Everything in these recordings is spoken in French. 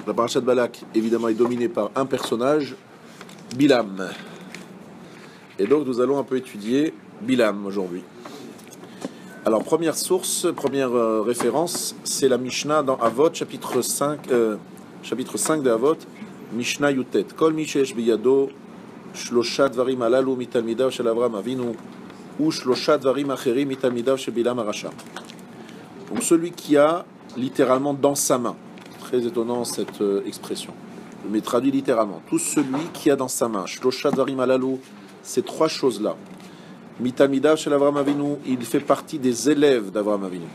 La paracha de Balak, évidemment, est dominée par un personnage, Bilam. Et donc, nous allons un peu étudier Bilam aujourd'hui. Alors, première source, première référence, c'est la Mishnah dans Avot, chapitre 5 de Avot, Mishnah Yutet. Kol mishesh biyado, shlosha dvarim alalu mitalmidav shel Avram Avinu, ou shlosha dvarim acherim mitalmidav shel Bilam Arasha. Donc, celui qui a littéralement dans sa main. Très étonnant cette expression, mais traduit littéralement. Tout celui qui a dans sa main, shlosha dvarim alalu, ces trois choses-là. Mitalmidav shel Avram Avinu, il fait partie des élèves d'Avram Avinu.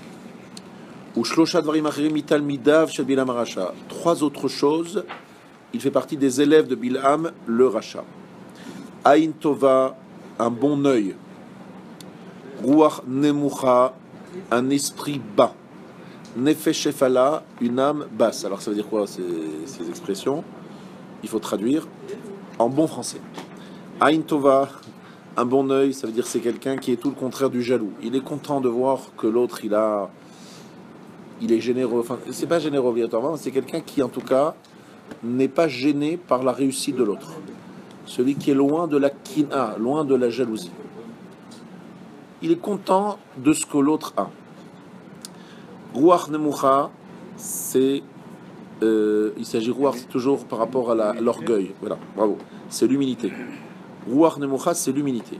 Ou shlosha dvarim acherim mitalmidav shel Bilam Arasha. Trois autres choses, il fait partie des élèves de Bilam, le Racha. Aïn tova, un bon œil. Ruach nemucha, un esprit bas. Nefesh shefala, une âme basse. Alors ça veut dire quoi ces expressions? Il faut traduire en bon français. Aïn tova, un bon œil, ça veut dire c'est quelqu'un qui est tout le contraire du jaloux. Il est content de voir que l'autre il est généreux. Enfin, c'est pas généreux obligatoirement, c'est quelqu'un qui en tout cas n'est pas gêné par la réussite de l'autre. Celui qui est loin de la kina, loin de la jalousie. Il est content de ce que l'autre a. Ruach nemucha, il s'agit ruach toujours par rapport à l'orgueil. Voilà, bravo. C'est l'humilité. Ruach nemucha, c'est l'humilité.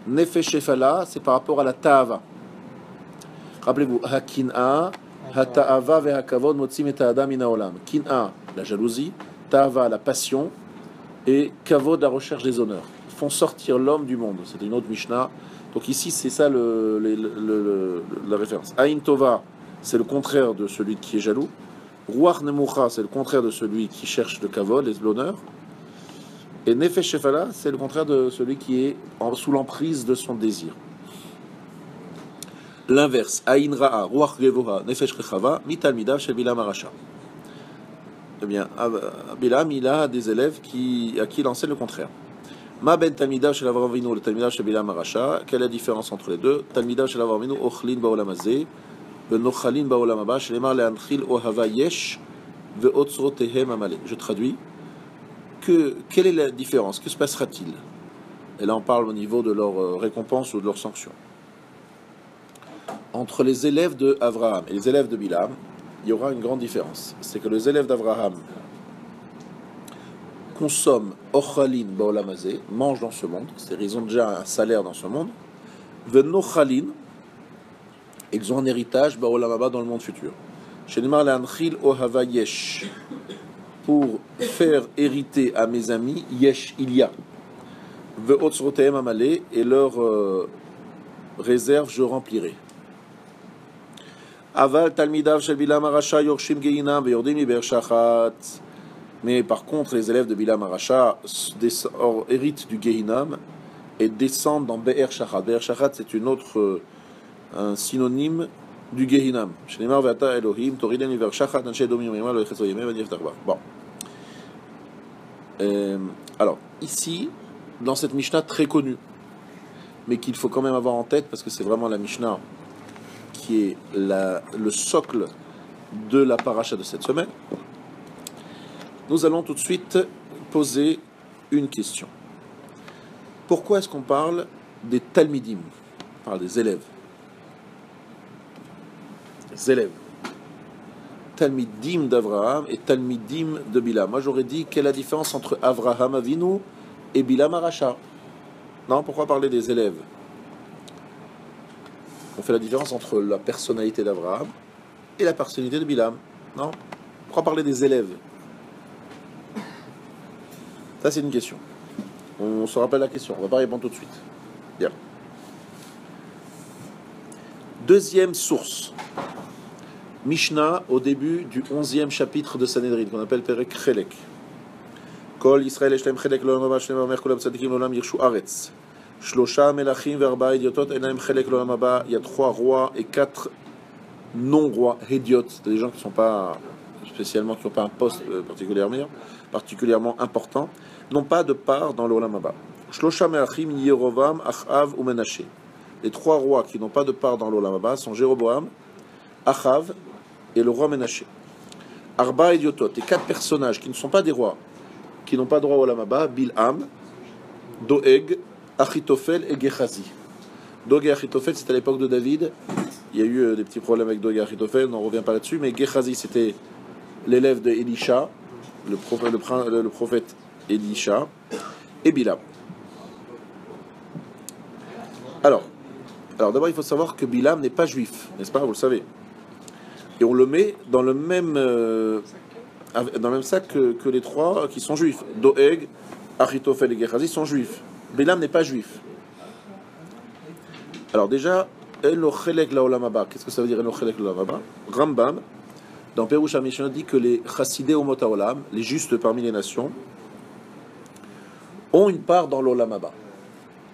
Nefesh shefala, c'est par rapport à la ta'ava. Rappelez-vous, hakina, hata'ava ve'hakavod motzim et ta'adam min ha'olam. Kin'a, la jalousie, ta'ava, la passion, et kavod, la recherche des honneurs. Font sortir l'homme du monde. C'est une autre Mishnah. Donc ici, c'est ça la référence. Aïn tova, c'est le contraire de celui qui est jaloux. Ruach nemucha, c'est le contraire de celui qui cherche le kavod, l'honneur. Et nefesh shefala, c'est le contraire de celui qui est sous l'emprise de son désir. L'inverse, aïn ra'a, ruach gevoha, nefesh rechava, mitalmidav shel Bilam Arasha. Eh bien, Bilam, il a des élèves à qui il enseigne le contraire. Ma ben talmidav shel Avram Avinu, le talmidav shel Bilam Arasha. Quelle est la différence entre les deux? Talmidav shel Avram Avinu, ochlin ba'olam hazeh, ve'nochalin ba'olam haba, shenemar le'anchil ohava yesh, ve'otzrotehem amaleh. Je traduis. Quelle est la différence? Que se passera-t-il? Et là, on parle au niveau de leur récompense ou de leur sanction. Entre les élèves de Avraham et les élèves de Bilam, il y aura une grande différence. C'est que les élèves d'Avraham consomment ochalin ba'olam hazeh, mangent dans ce monde, c'est-à-dire ils ont déjà un salaire dans ce monde. Ve'nochalin, ils ont un héritage ba'olam haba dans le monde futur. Shenemar le'anchil ohava yesh, pour faire hériter à mes amis, yesh, il y a. Ve'otzrotehem amaleh, et leur réserve, je remplirai. Aval talmidav shel Bilam Arasha yorshim geinam ve'yordim miber shachat. Mais par contre, les élèves de Bilam Arasha héritent du Gehinam et descendent dans Be'er Shachat. Be'er Shachat, c'est un synonyme du Gehinam. Shenemar ve'ata Elohim toriden miber shachat anshe domim yema lo yechetzo yemeh v'nif tarba. Bon. Alors, ici, dans cette Mishnah très connue, mais qu'il faut quand même avoir en tête parce que c'est vraiment la Mishnah qui est le socle de la paracha de cette semaine, nous allons tout de suite poser une question. Pourquoi est-ce qu'on parle des talmidim? On parle des élèves. Les élèves. Talmidim d'Avraham et talmidim de Bilam. Moi j'aurais dit quelle est la différence entre Avraham Avinu et Bilam Arasha. Non, pourquoi parler des élèves? On fait la différence entre la personnalité d'Avraham et la personnalité de Bilam. Non? Pourquoi parler des élèves? Ça, c'est une question. On se rappelle la question. On va pas répondre tout de suite. Bien. Deuxième source. Mishnah au début du 11e chapitre de Sanhedrin, qu'on appelle Perek Chelek. Kol Yisrael Eshlem Chelek L'Olam Haba Shlem Vamer Kulam Tzadikim L'Olam Yirshu Aretz. Shlosha Melachim Ve'arba Idiotot Enaim Chelek L'Olam Haba. Il y a 3 rois et 4 non-rois, Hédiot, des gens qui ne sont pas spécialement, qui n'ont pas un poste particulièrement important, n'ont pas de part dans l'Olam Haba. Shlosha Melachim Yerovam Achav ou Menaché. Les 3 rois qui n'ont pas de part dans l'Olam Haba sont Jéroboam, Achav et le roi Ménaché. Arba idiotot, et 4 personnages qui ne sont pas des rois, qui n'ont pas droit au Lamaba, Bilham, Doeg, Achitophel et Gehazi. Doeg et Achitophel, c'était à l'époque de David. Il y a eu des petits problèmes avec Doeg et Achitophel, on n'en revient pas là-dessus, mais Gehazi, c'était l'élève de Elisha, le prophète Elisha, et Bilham. Alors d'abord, il faut savoir que Bilham n'est pas juif, n'est-ce pas? Vous le savez. Et on le met dans le même sac que les 3 qui sont juifs. Doeg, Achitophel et Gehazi sont juifs. Bilham n'est pas juif. Alors déjà, Elo Chelek Laolam Haba. Qu'est-ce que ça veut dire Elo Chelek Laolam Haba? Rambam, dans Perush HaMishnah, dit que les Chassidei Omot HaOlam, les justes parmi les nations, ont une part dans l'Olam Haba.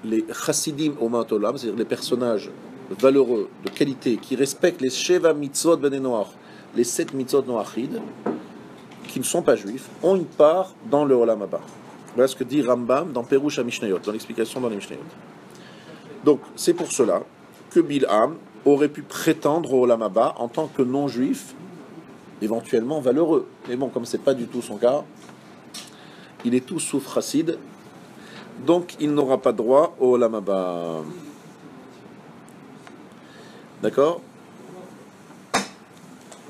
Les Chassidim Omot HaOlam, c'est-à-dire les personnages valeureux, de qualité, qui respectent les Sheva Mitzvot Ben Noach, les 7 Mitzvot Noachid, qui ne sont pas juifs, ont une part dans le Olam Haba. Voilà ce que dit Rambam dans Perush HaMishnayot, dans l'explication dans les Mishnayot. Donc, c'est pour cela que Bilham aurait pu prétendre au Olam Haba en tant que non-juif, éventuellement valeureux. Mais bon, comme ce n'est pas du tout son cas, il est tout sauf chassid, donc il n'aura pas droit au Olam Haba. D'accord?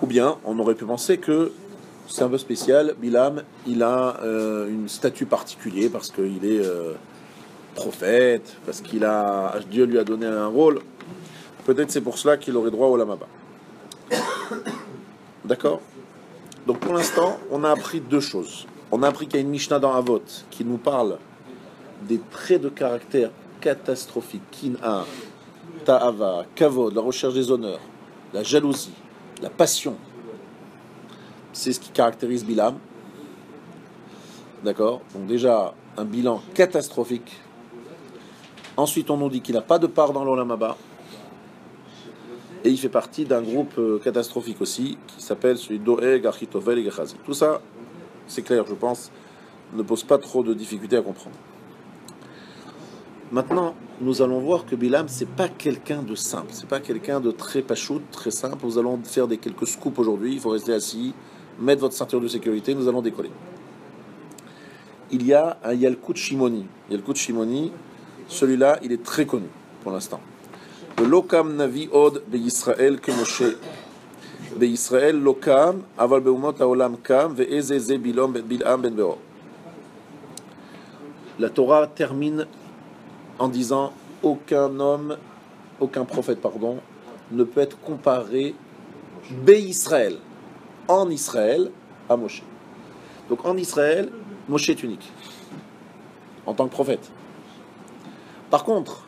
Ou bien, on aurait pu penser que c'est un peu spécial, Bilham, il a une statut particulier parce qu'il est prophète, parce Dieu lui a donné un rôle. Peut-être c'est pour cela qu'il aurait droit au Olam Haba. D'accord? Donc pour l'instant, on a appris 2 choses. On a appris qu'il y a une Mishnah dans Avot qui nous parle des traits de caractère catastrophiques, Kin'a, Ta'ava, Kavod, la recherche des honneurs, la jalousie, la passion. C'est ce qui caractérise Bilham. D'accord? Donc déjà, un bilan catastrophique. Ensuite, on nous dit qu'il n'a pas de part dans l'Olam Haba. Et il fait partie d'un groupe catastrophique aussi, qui s'appelle celui d'Oeg, Achitophel et Gehazi. Tout ça, c'est clair, je pense, ne pose pas trop de difficultés à comprendre. Maintenant, nous allons voir que Bilham, c'est pas quelqu'un de simple, c'est pas quelqu'un de très pachout, très simple. Nous allons faire quelques scoops aujourd'hui, il faut rester assis, mettre votre ceinture de sécurité, nous allons décoller. Il y a un Yalkut Shimoni. Yalkut Shimoni, celui-là, il est très connu pour l'instant. Le Lokam Navi Od be Yisrael que Moshe. Be Yisrael Lokam, aval beumot haolam kam, ve ezeze Bilham ben Beor. La Torah termine en disant aucun prophète, ne peut être comparé be Israël, en Israël, à Moshe. Donc en Israël, Moshe est unique, en tant que prophète. Par contre,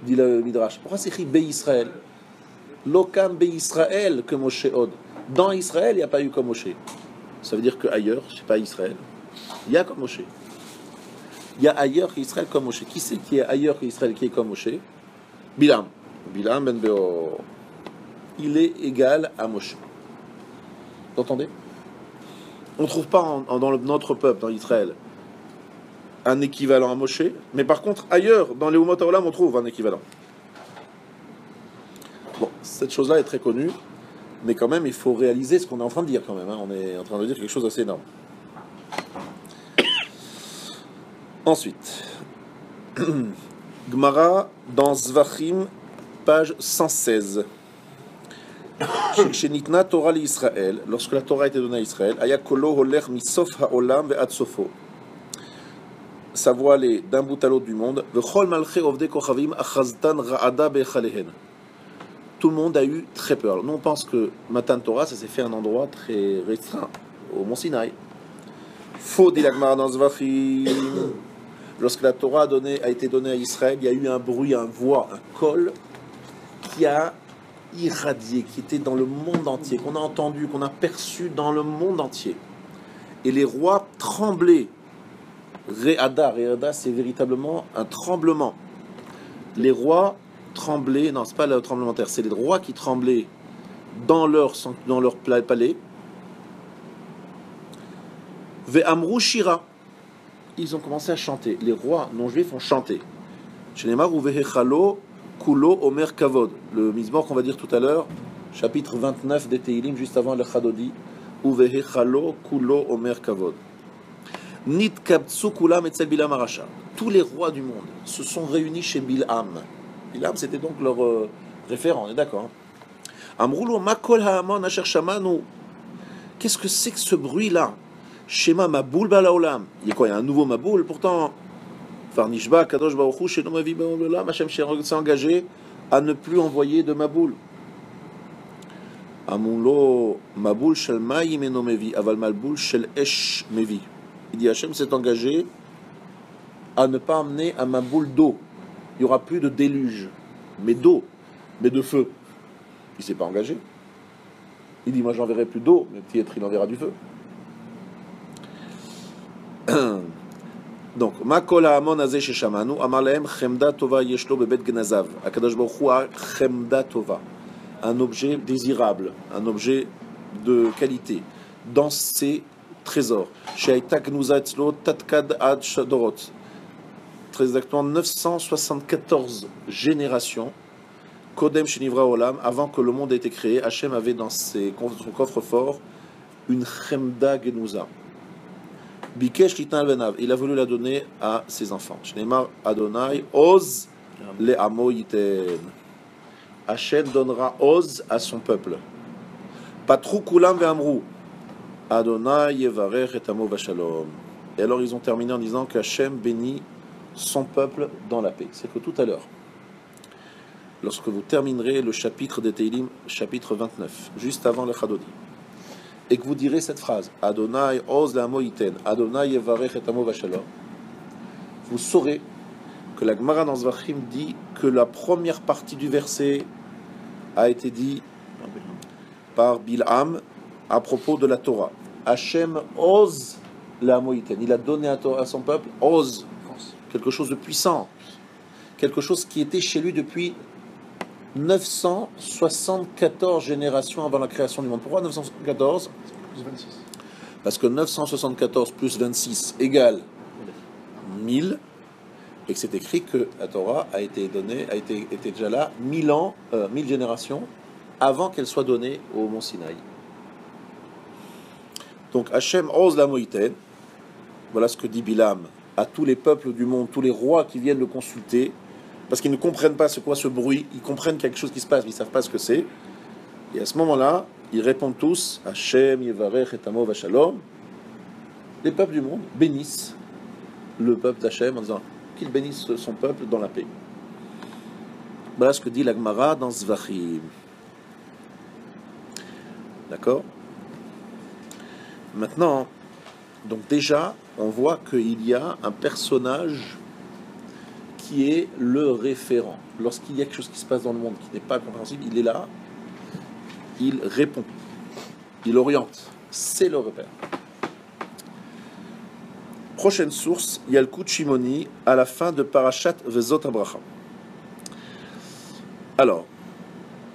dit le Midrash, pourquoi c'est écrit be Israël? Lokam be Israël que Moshe Od. Dans Israël, il n'y a pas eu comme Moshe. Ça veut dire qu'ailleurs, je ne sais pas Israël, il y a comme Moshe. Il y a ailleurs qu'Israël comme Moshe. Qui c'est qui est ailleurs qu'Israël qui est comme Moshe? Bilham. Bilham ben Beor. Il est égal à Moshe. Vous entendez? On ne trouve pas dans notre peuple, dans Israël, un équivalent à Moshe, mais par contre, ailleurs, dans les Umot HaOlam, on trouve un équivalent. Bon, cette chose-là est très connue, mais quand même, il faut réaliser ce qu'on est en train de dire quand même. On est en train de dire quelque chose d'assez énorme. Ensuite, Gemara dans Zvachim, page 116. Shenitna Torah l'Israël, lorsque la Torah a été donnée à Israël, Ayakolo holech misof haolam ve'ad sofo. Sa voix allait d'un bout à l'autre du monde. V'chol malchei ovdei kochavim achaztan ra'ada be'echalehen. Tout le monde a eu très peur. Nous on pense que Matan Torah, ça s'est fait à un endroit très restreint, au Mont Sinaï. Faux, dit la Gemara dans Zvachim. Lorsque la Torah a été donnée à Israël, il y a eu un bruit, un voix, un col qui a irradié, qui était dans le monde entier, qu'on a entendu, qu'on a perçu dans le monde entier. Et les rois tremblaient. Réada, c'est véritablement un tremblement. Les rois tremblaient, non, c'est pas le tremblement de terre, c'est les rois qui tremblaient dans leur palais. Ve'amru shira. Ils ont commencé à chanter. Les rois non-juifs ont chanté. Shenemar ou vehechalo kulo omer kavod. Le mizmor qu'on va dire tout à l'heure, chapitre 29 des Teilim, juste avant le Chadodi, uvehechalo kulo omer kavod. Nitkabtsu kulam etzel Bilam Arasha. Tous les rois du monde se sont réunis chez Bilham. Bilham, c'était donc leur référent, on est d'accord. Amroulo makol ha'amon asher shamanu. Qu'est-ce que c'est que ce bruit-là? Shema Maboul Balaolam. Il y a quoi? Il y a un nouveau Maboul. Pourtant, Farnishba, Kadosh Baruch Hu, Shenomavi Baolam, Hachem s'est engagé à ne plus envoyer de Maboul. Amulo Maboul Shel Maïm Enomevi, Aval Maboul Shel Esh Mevi. Il dit Hachem s'est engagé à ne pas amener un Maboul d'eau. Il n'y aura plus de déluge, mais d'eau, mais de feu. Il ne s'est pas engagé. Il dit moi j'enverrai plus d'eau, mais peut-être il enverra du feu. Donc, Makol Ha'amon Azeh Sheshamanu, Amar Lahem Chemda Tova Yeshlo Bebet Gnazav. Akadosh Baruch Hu a Chemda Tova, un objet désirable, un objet de qualité, dans ses trésors. She'aita Gnuza Etzlo Tatkad Ad Shadorot. Très exactement 974 générations. Kodem Shenivra Olam, avant que le monde ait été créé, Hachem avait dans son coffre-fort une Chemda Gnuza. Bikesh Litan Venav, il a voulu la donner à ses enfants. Shneimar Adonai Oz le Amo Yiten. Hachem donnera Oz à son peuple. Patrou Kulam Ve'amrou. Adonai Yevarech et Amo Vashalom. Et alors ils ont terminé en disant qu'Hachem bénit son peuple dans la paix. C'est que tout à l'heure, lorsque vous terminerez le chapitre des Teilim, chapitre 29, juste avant le Chadodi, et que vous direz cette phrase, Adonai oz l'amo yiten, Adonai yevarech et amo vashalom, vous saurez que la Gemara dans Zvachim dit que la première partie du verset a été dit par Bilham à propos de la Torah. Hachem oz l'amo yiten, il a donné à son peuple oz, quelque chose de puissant, quelque chose qui était chez lui depuis 974 générations avant la création du monde. Pourquoi 974 ? Plus 26. Parce que 974 plus 26 égale 1000, et que c'est écrit que la Torah était déjà là 1000 ans, 1000 générations avant qu'elle soit donnée au mont Sinaï. Donc Hachem Oz la Moïten, voilà ce que dit Bilam à tous les peuples du monde, tous les rois qui viennent le consulter, parce qu'ils ne comprennent pas c'est quoi ce bruit, ils comprennent quelque chose qui se passe, mais ils ne savent pas ce que c'est. Et à ce moment-là, ils répondent tous, Hachem, Yevarech, et Amo, Vashalom. Les peuples du monde bénissent le peuple d'Hachem en disant qu'il bénisse son peuple dans la paix. Voilà ce que dit la Gemara dans Zvachim. D'accord ? Maintenant, donc déjà, on voit qu'il y a un personnage qui est le référent. Lorsqu'il y a quelque chose qui se passe dans le monde qui n'est pas compréhensible, il est là, il répond, il oriente. C'est le repère. Prochaine source, il y a le coup de Shimoni à la fin de Parashat Vezot Abraham. Alors,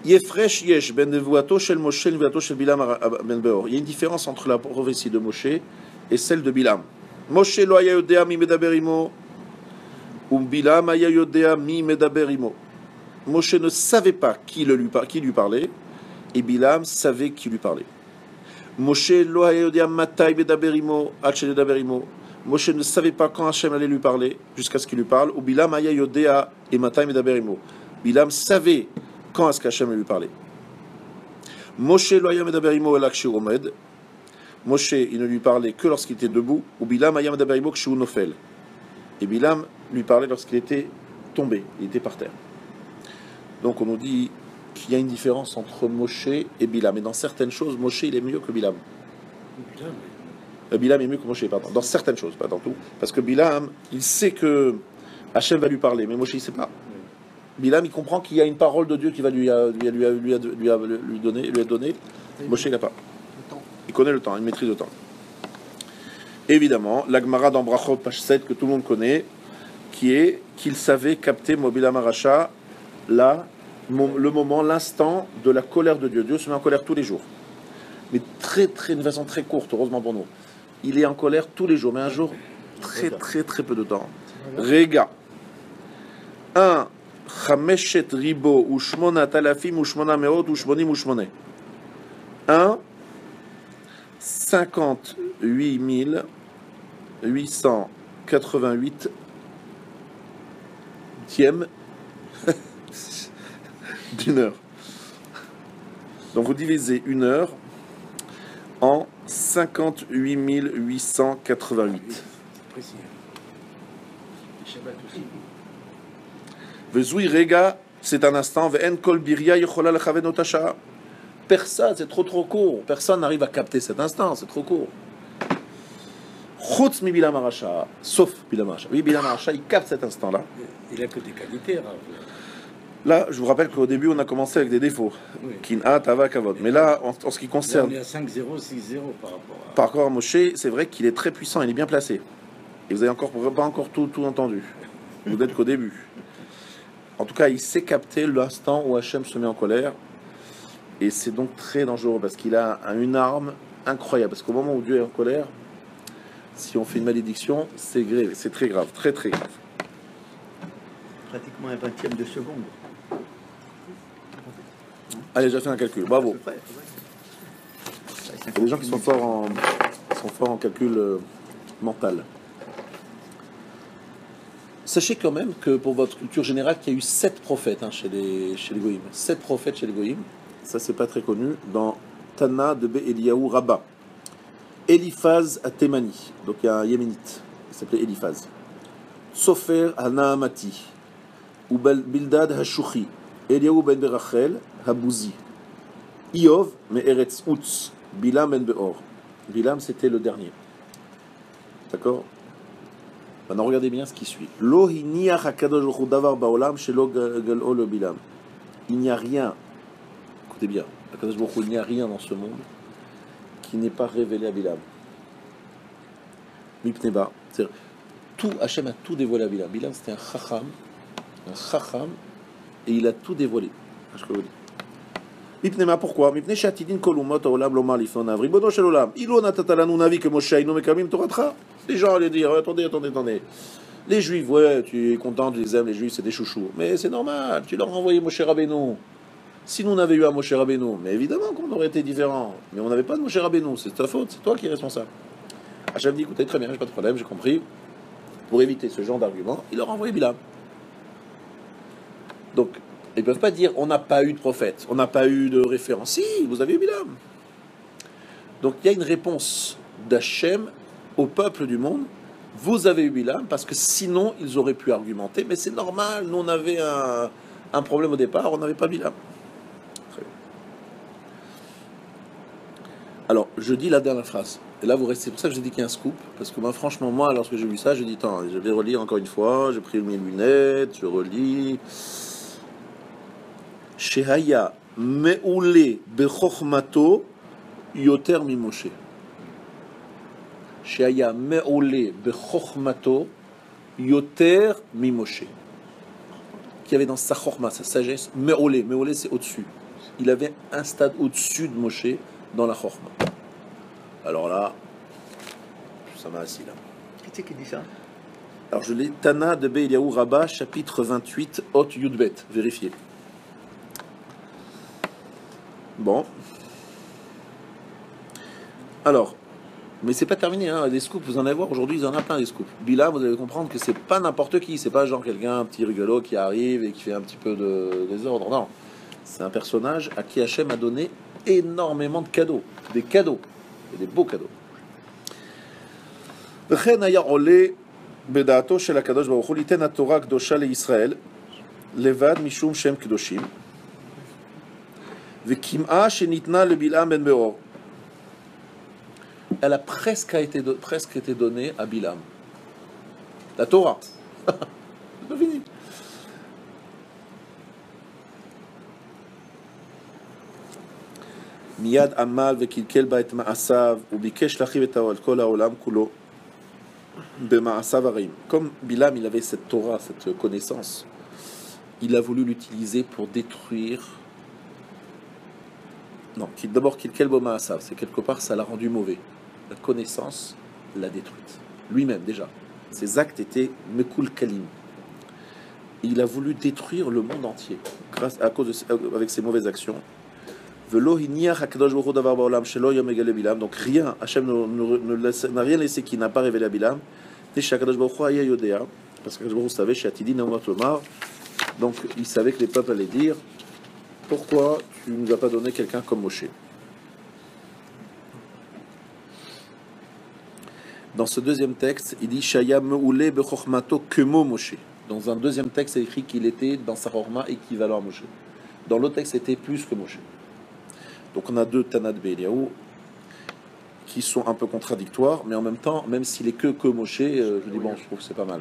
Yefresh Yesh ben Nevuato shel Moshe Nevuato shel Bilam ben Beor. Il y a une différence entre la prophétie de Moshe et celle de Bilam. Moshe lo haya yodea mi medaber imo. Bilam haya yodea mi medaber imo. Moshe ne savait pas qui lui parlait, et Bilam savait qui lui parlait. Moshe lo haya yodea matai medaber imo ad shenedaber imo. Moshe ne savait pas quand Hachem allait lui parler, jusqu'à ce qu'il lui parle. Ou Bilam haya yodea et matai medaber imo. Bilam savait quand est-ce qu'Hachem allait lui parler. Moshe lo haya medaber imo elak shehu omed. Moshe, il ne lui parlait que lorsqu'il était debout. Ou Bilam haya medaber imo kshehu nofel. Et Bilam lui parlait lorsqu'il était tombé, il était par terre. Donc on nous dit qu'il y a une différence entre Moshe et Bilam. Et dans certaines choses, Moshe il est mieux que Bilam. Bilam est mieux que Moshe, pardon. Dans certaines choses, pas dans tout. Parce que Bilam, il sait que Hachem va lui parler, mais Moshe il ne sait pas. Bilam il comprend qu'il y a une parole de Dieu qui va lui donner. Moshe il n'a pas. Il connaît le temps, il maîtrise le temps. Évidemment, la Gemara dans Brachot, page 7, que tout le monde connaît, qui est qu'il savait capter Bilam Arasha, le moment, l'instant de la colère de Dieu. Dieu se met en colère tous les jours. Mais d'une façon très courte, heureusement pour nous. Il est en colère tous les jours, mais un jour, très peu de temps. Rega. 1. Chameshet ribo, ou shmona talafim, ou shmona meot, ou shmonim, ou shmoné. 1. 58 888 tièmes d'une heure. Donc vous divisez une heure en 58 888. Précis. Le Shabbat aussi. Vezui rega, c'est un instant. Ve'en kol biria yechola lechaven ot hasha'ah. Personne, c'est trop court. Personne n'arrive à capter cet instant, c'est trop court. Chutz mi Bilam HaRasha, sauf Bilam HaRasha. Oui, Bilam HaRasha, il capte cet instant-là. Il a que des qualités, Rav. Là, je vous rappelle qu'au début, on a commencé avec des défauts. Oui. Kin'a, Tava, Kavod. Mais là, en ce qui Là, concerne on est à 5-0, 6-0 par rapport à Moshe, c'est vrai qu'il est très puissant, il est bien placé. Et vous n'avez pas encore tout entendu. Vous n'êtes qu'au début. En tout cas, il sait capter l'instant où Hachem se met en colère. Et c'est donc très dangereux parce qu'il a une arme incroyable. Parce qu'au moment où Dieu est en colère, si on fait une malédiction, c'est grave, c'est très grave, très très grave. Pratiquement un 20e de seconde. Allez, j'ai fait un calcul, bravo. À peu près, ouais. Il y a des gens qui sont forts en calcul mental. Sachez quand même que pour votre culture générale, qu'il y a eu 7 prophètes chez les Goïm. 7 prophètes chez les Goïm. Ça, c'est pas très connu. Dans Tana de Be Eliyahu Rabba. Eliphaz Atemani. Donc il y a un Yéménite. Il s'appelait Eliphaz. Sofer Hanaamati. Ou Bildad Hashuchi. Eliyahu ben Berachel Habouzi. Iov Me'eretz Utz. Bilam ben Beor. Bilam, c'était le dernier. D'accord? Maintenant, regardez bien ce qui suit. Lo hiniach hakadosh baruch hu davar baolam shelo gal'o le Bilam. Il n'y a rien. Écoutez bien. Hakadosh baruch hu, il n'y a rien dans ce monde qui n'est pas révélé à Bilam. Mipneba. C'est-à-dire, tout, Hachem a tout dévoilé à Bilam. Bilam, c'était un chacham, et il a tout dévoilé. Mipnema, pourquoi? Mipne shatidin kolumot haolam lomar lifnon avri bono shel olam. Ilo natata lanu navi que Moshe ino mekamim toratcha. Les gens allaient dire, attendez. Les Juifs, ouais, tu es content, tu les aimes, les Juifs, c'est des chouchous. Mais c'est normal, tu leur as envoyé Moshe Rabbeinu. Si nous on avait eu un Moshe Rabbeinu, mais évidemment qu'on aurait été différents. Mais on n'avait pas de Moshe Rabbeinu, c'est ta faute, c'est toi qui es responsable. Hachem dit, écoutez, très bien, j'ai pas de problème, j'ai compris. Pour éviter ce genre d'argument, il leur a envoyé Bilam. Donc, ils ne peuvent pas dire, on n'a pas eu de prophète, on n'a pas eu de référence. Si, vous avez eu Bilam. Donc, il y a une réponse d'Hachem au peuple du monde. Vous avez eu Bilam, parce que sinon, ils auraient pu argumenter. Mais c'est normal, nous, on avait un problème au départ, on n'avait pas Bilam. Très bien. Alors, je dis la dernière phrase. Et là, vous restez. C'est pour ça que j'ai dit qu'il y a un scoop. Parce que moi, franchement, lorsque j'ai vu ça, j'ai dit, attends, je vais relire encore une fois. J'ai pris mes lunettes, je relis. Shehaya me'ule bechokhmato yoter mi Moshe. Shehaya me'ule bechokhmato yoter mi Moshe. Qui avait dans sa chokhma, sa sagesse, me'ole c'est au-dessus. Il avait un stade au-dessus de Moshe dans la chokhma. Alors là, ça m'a assis là. Qui c'est qui dit ça? Alors je l'ai, Tana de Be Eliyahu Rabba, chapitre 28, Hot Yudbet, vérifiez. Bon. Alors, mais c'est pas terminé, hein. Les scoops, vous en allez voir, aujourd'hui, ils en ont plein, des scoops. Bilam, vous allez comprendre que c'est pas n'importe qui, c'est pas genre quelqu'un, un petit rigolo qui arrive et qui fait un petit peu de désordre, non. C'est un personnage à qui Hachem a donné énormément de cadeaux, des beaux cadeaux. וכן היה עולה בדעתו של הקדוש ברוך הוא ליתן התורה קדושה לישראל לבד משום שם קדושים וכמעה שניתנה לבלעם בן באור. Elle a presque été donnée à Bilam. La Torah. C'est pas fini. מיד עמל וקלקל בה את מעשיו וביקש להחריב את כל העולם כולו במעשיו הרעים. Comme Bilam, il avait cette Torah, cette connaissance, il a voulu l'utiliser pour détruire. Non, d'abord kilkel bo ma'asav, c'est quelque part ça l'a rendu mauvais. La connaissance l'a détruite. Lui-même déjà. Ses actes étaient mekul kalim. Il a voulu détruire le monde entier avec ses mauvaises actions. Velo hiniach hakadosh baruch hu davar ba'olam shelo yom megale Bilam. Donc rien, Hachem n'a rien laissé qui n'a pas révélé à Bilam. Parce que Hakadosh Baruch Hu savait chez Atidi Naumot Lomar. Donc il savait que les peuples allaient dire pourquoi tu ne nous as pas donné quelqu'un comme Moshe. Dans ce deuxième texte, il dit Shaya me'ule bechochmato kemo Moshe. Dans un deuxième texte, c'est écrit qu'il était dans sa chorma équivalent à Moshe. Dans l'autre texte, c'était plus que Moshe. Donc on a deux Tanat Be'Eliyahu qui sont un peu contradictoires, mais en même temps, même s'il est que Moshe, je dis bon, je trouve que c'est pas mal.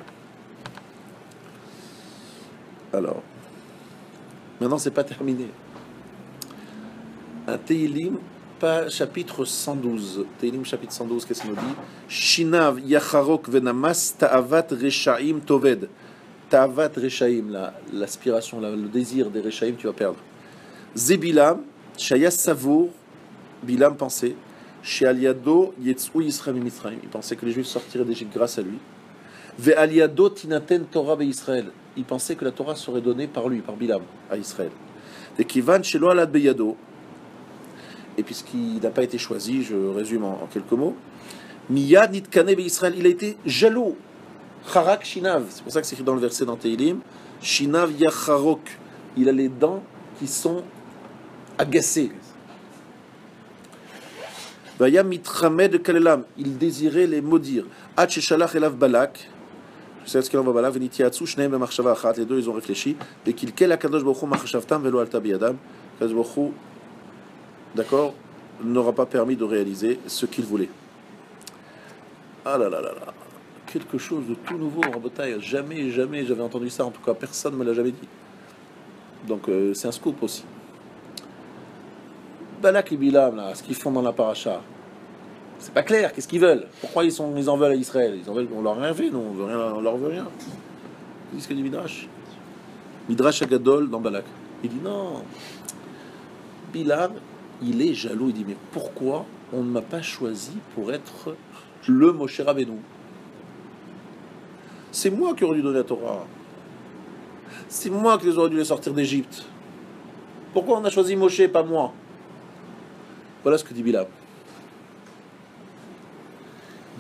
Alors, maintenant c'est pas terminé. Un Teilim, pas chapitre 112. Teilim chapitre 112, qu'est-ce qu'il nous dit? Shinav yacharok venamas ta'avat reshaim toved. Ta'avat reshaim, l'aspiration, le désir des reshaim, tu vas perdre. Zebilam, shaya savour, Bilam pensait, chez Aliado yetzou Yisrael Mitzrayim. Il pensait que les Juifs sortiraient d'Égypte grâce à lui. Ve Aliado tinaten Torah be Israël. Il pensait que la Torah serait donnée par lui, par Bilam, à Israël. Et Kivan shelo alad beyado. Et puisqu'il n'a pas été choisi, je résume en quelques mots. Miyad nitkane be Israël. Il a été jaloux. Charak shinav. C'est pour ça que c'est écrit dans le verset dans Teilim. Shinav yacharok. Il a les dents qui sont agacées. Vaya mitramed kalelam. Il désirait les maudire. Ad sheshalach elav balak. Je sais ce qu'il envoie Balak. Venitiatsu shneim b'machshava achat. Les deux, ils ont réfléchi. Et qu'il kel hakadosh baruch hu machshavtam velo alta biyadam. Hakadosh baruch hu, d'accord, n'aura pas permis de réaliser ce qu'il voulait. Ah là là là là. Quelque chose de tout nouveau en Rabotaï. Jamais j'avais entendu ça. En tout cas, personne ne me l'a jamais dit. Donc c'est un scoop aussi. Balak et Bilam, là, ce qu'ils font dans la paracha, c'est pas clair. Qu'est-ce qu'ils veulent? Pourquoi ils en veulent à Israël? Ils en veulent, on leur a rien fait, nous, on leur veut rien. Qu'est-ce que dit Midrash? Midrash Agadol dans Balak. Il dit non. Bilam, il est jaloux. Il dit mais pourquoi on ne m'a pas choisi pour être le Moshe Rabbeinu? C'est moi qui aurais dû donner la Torah. C'est moi qui les aurais dû les sortir d'Égypte. Pourquoi on a choisi Moshe, pas moi? Voilà ce que dit Bilam.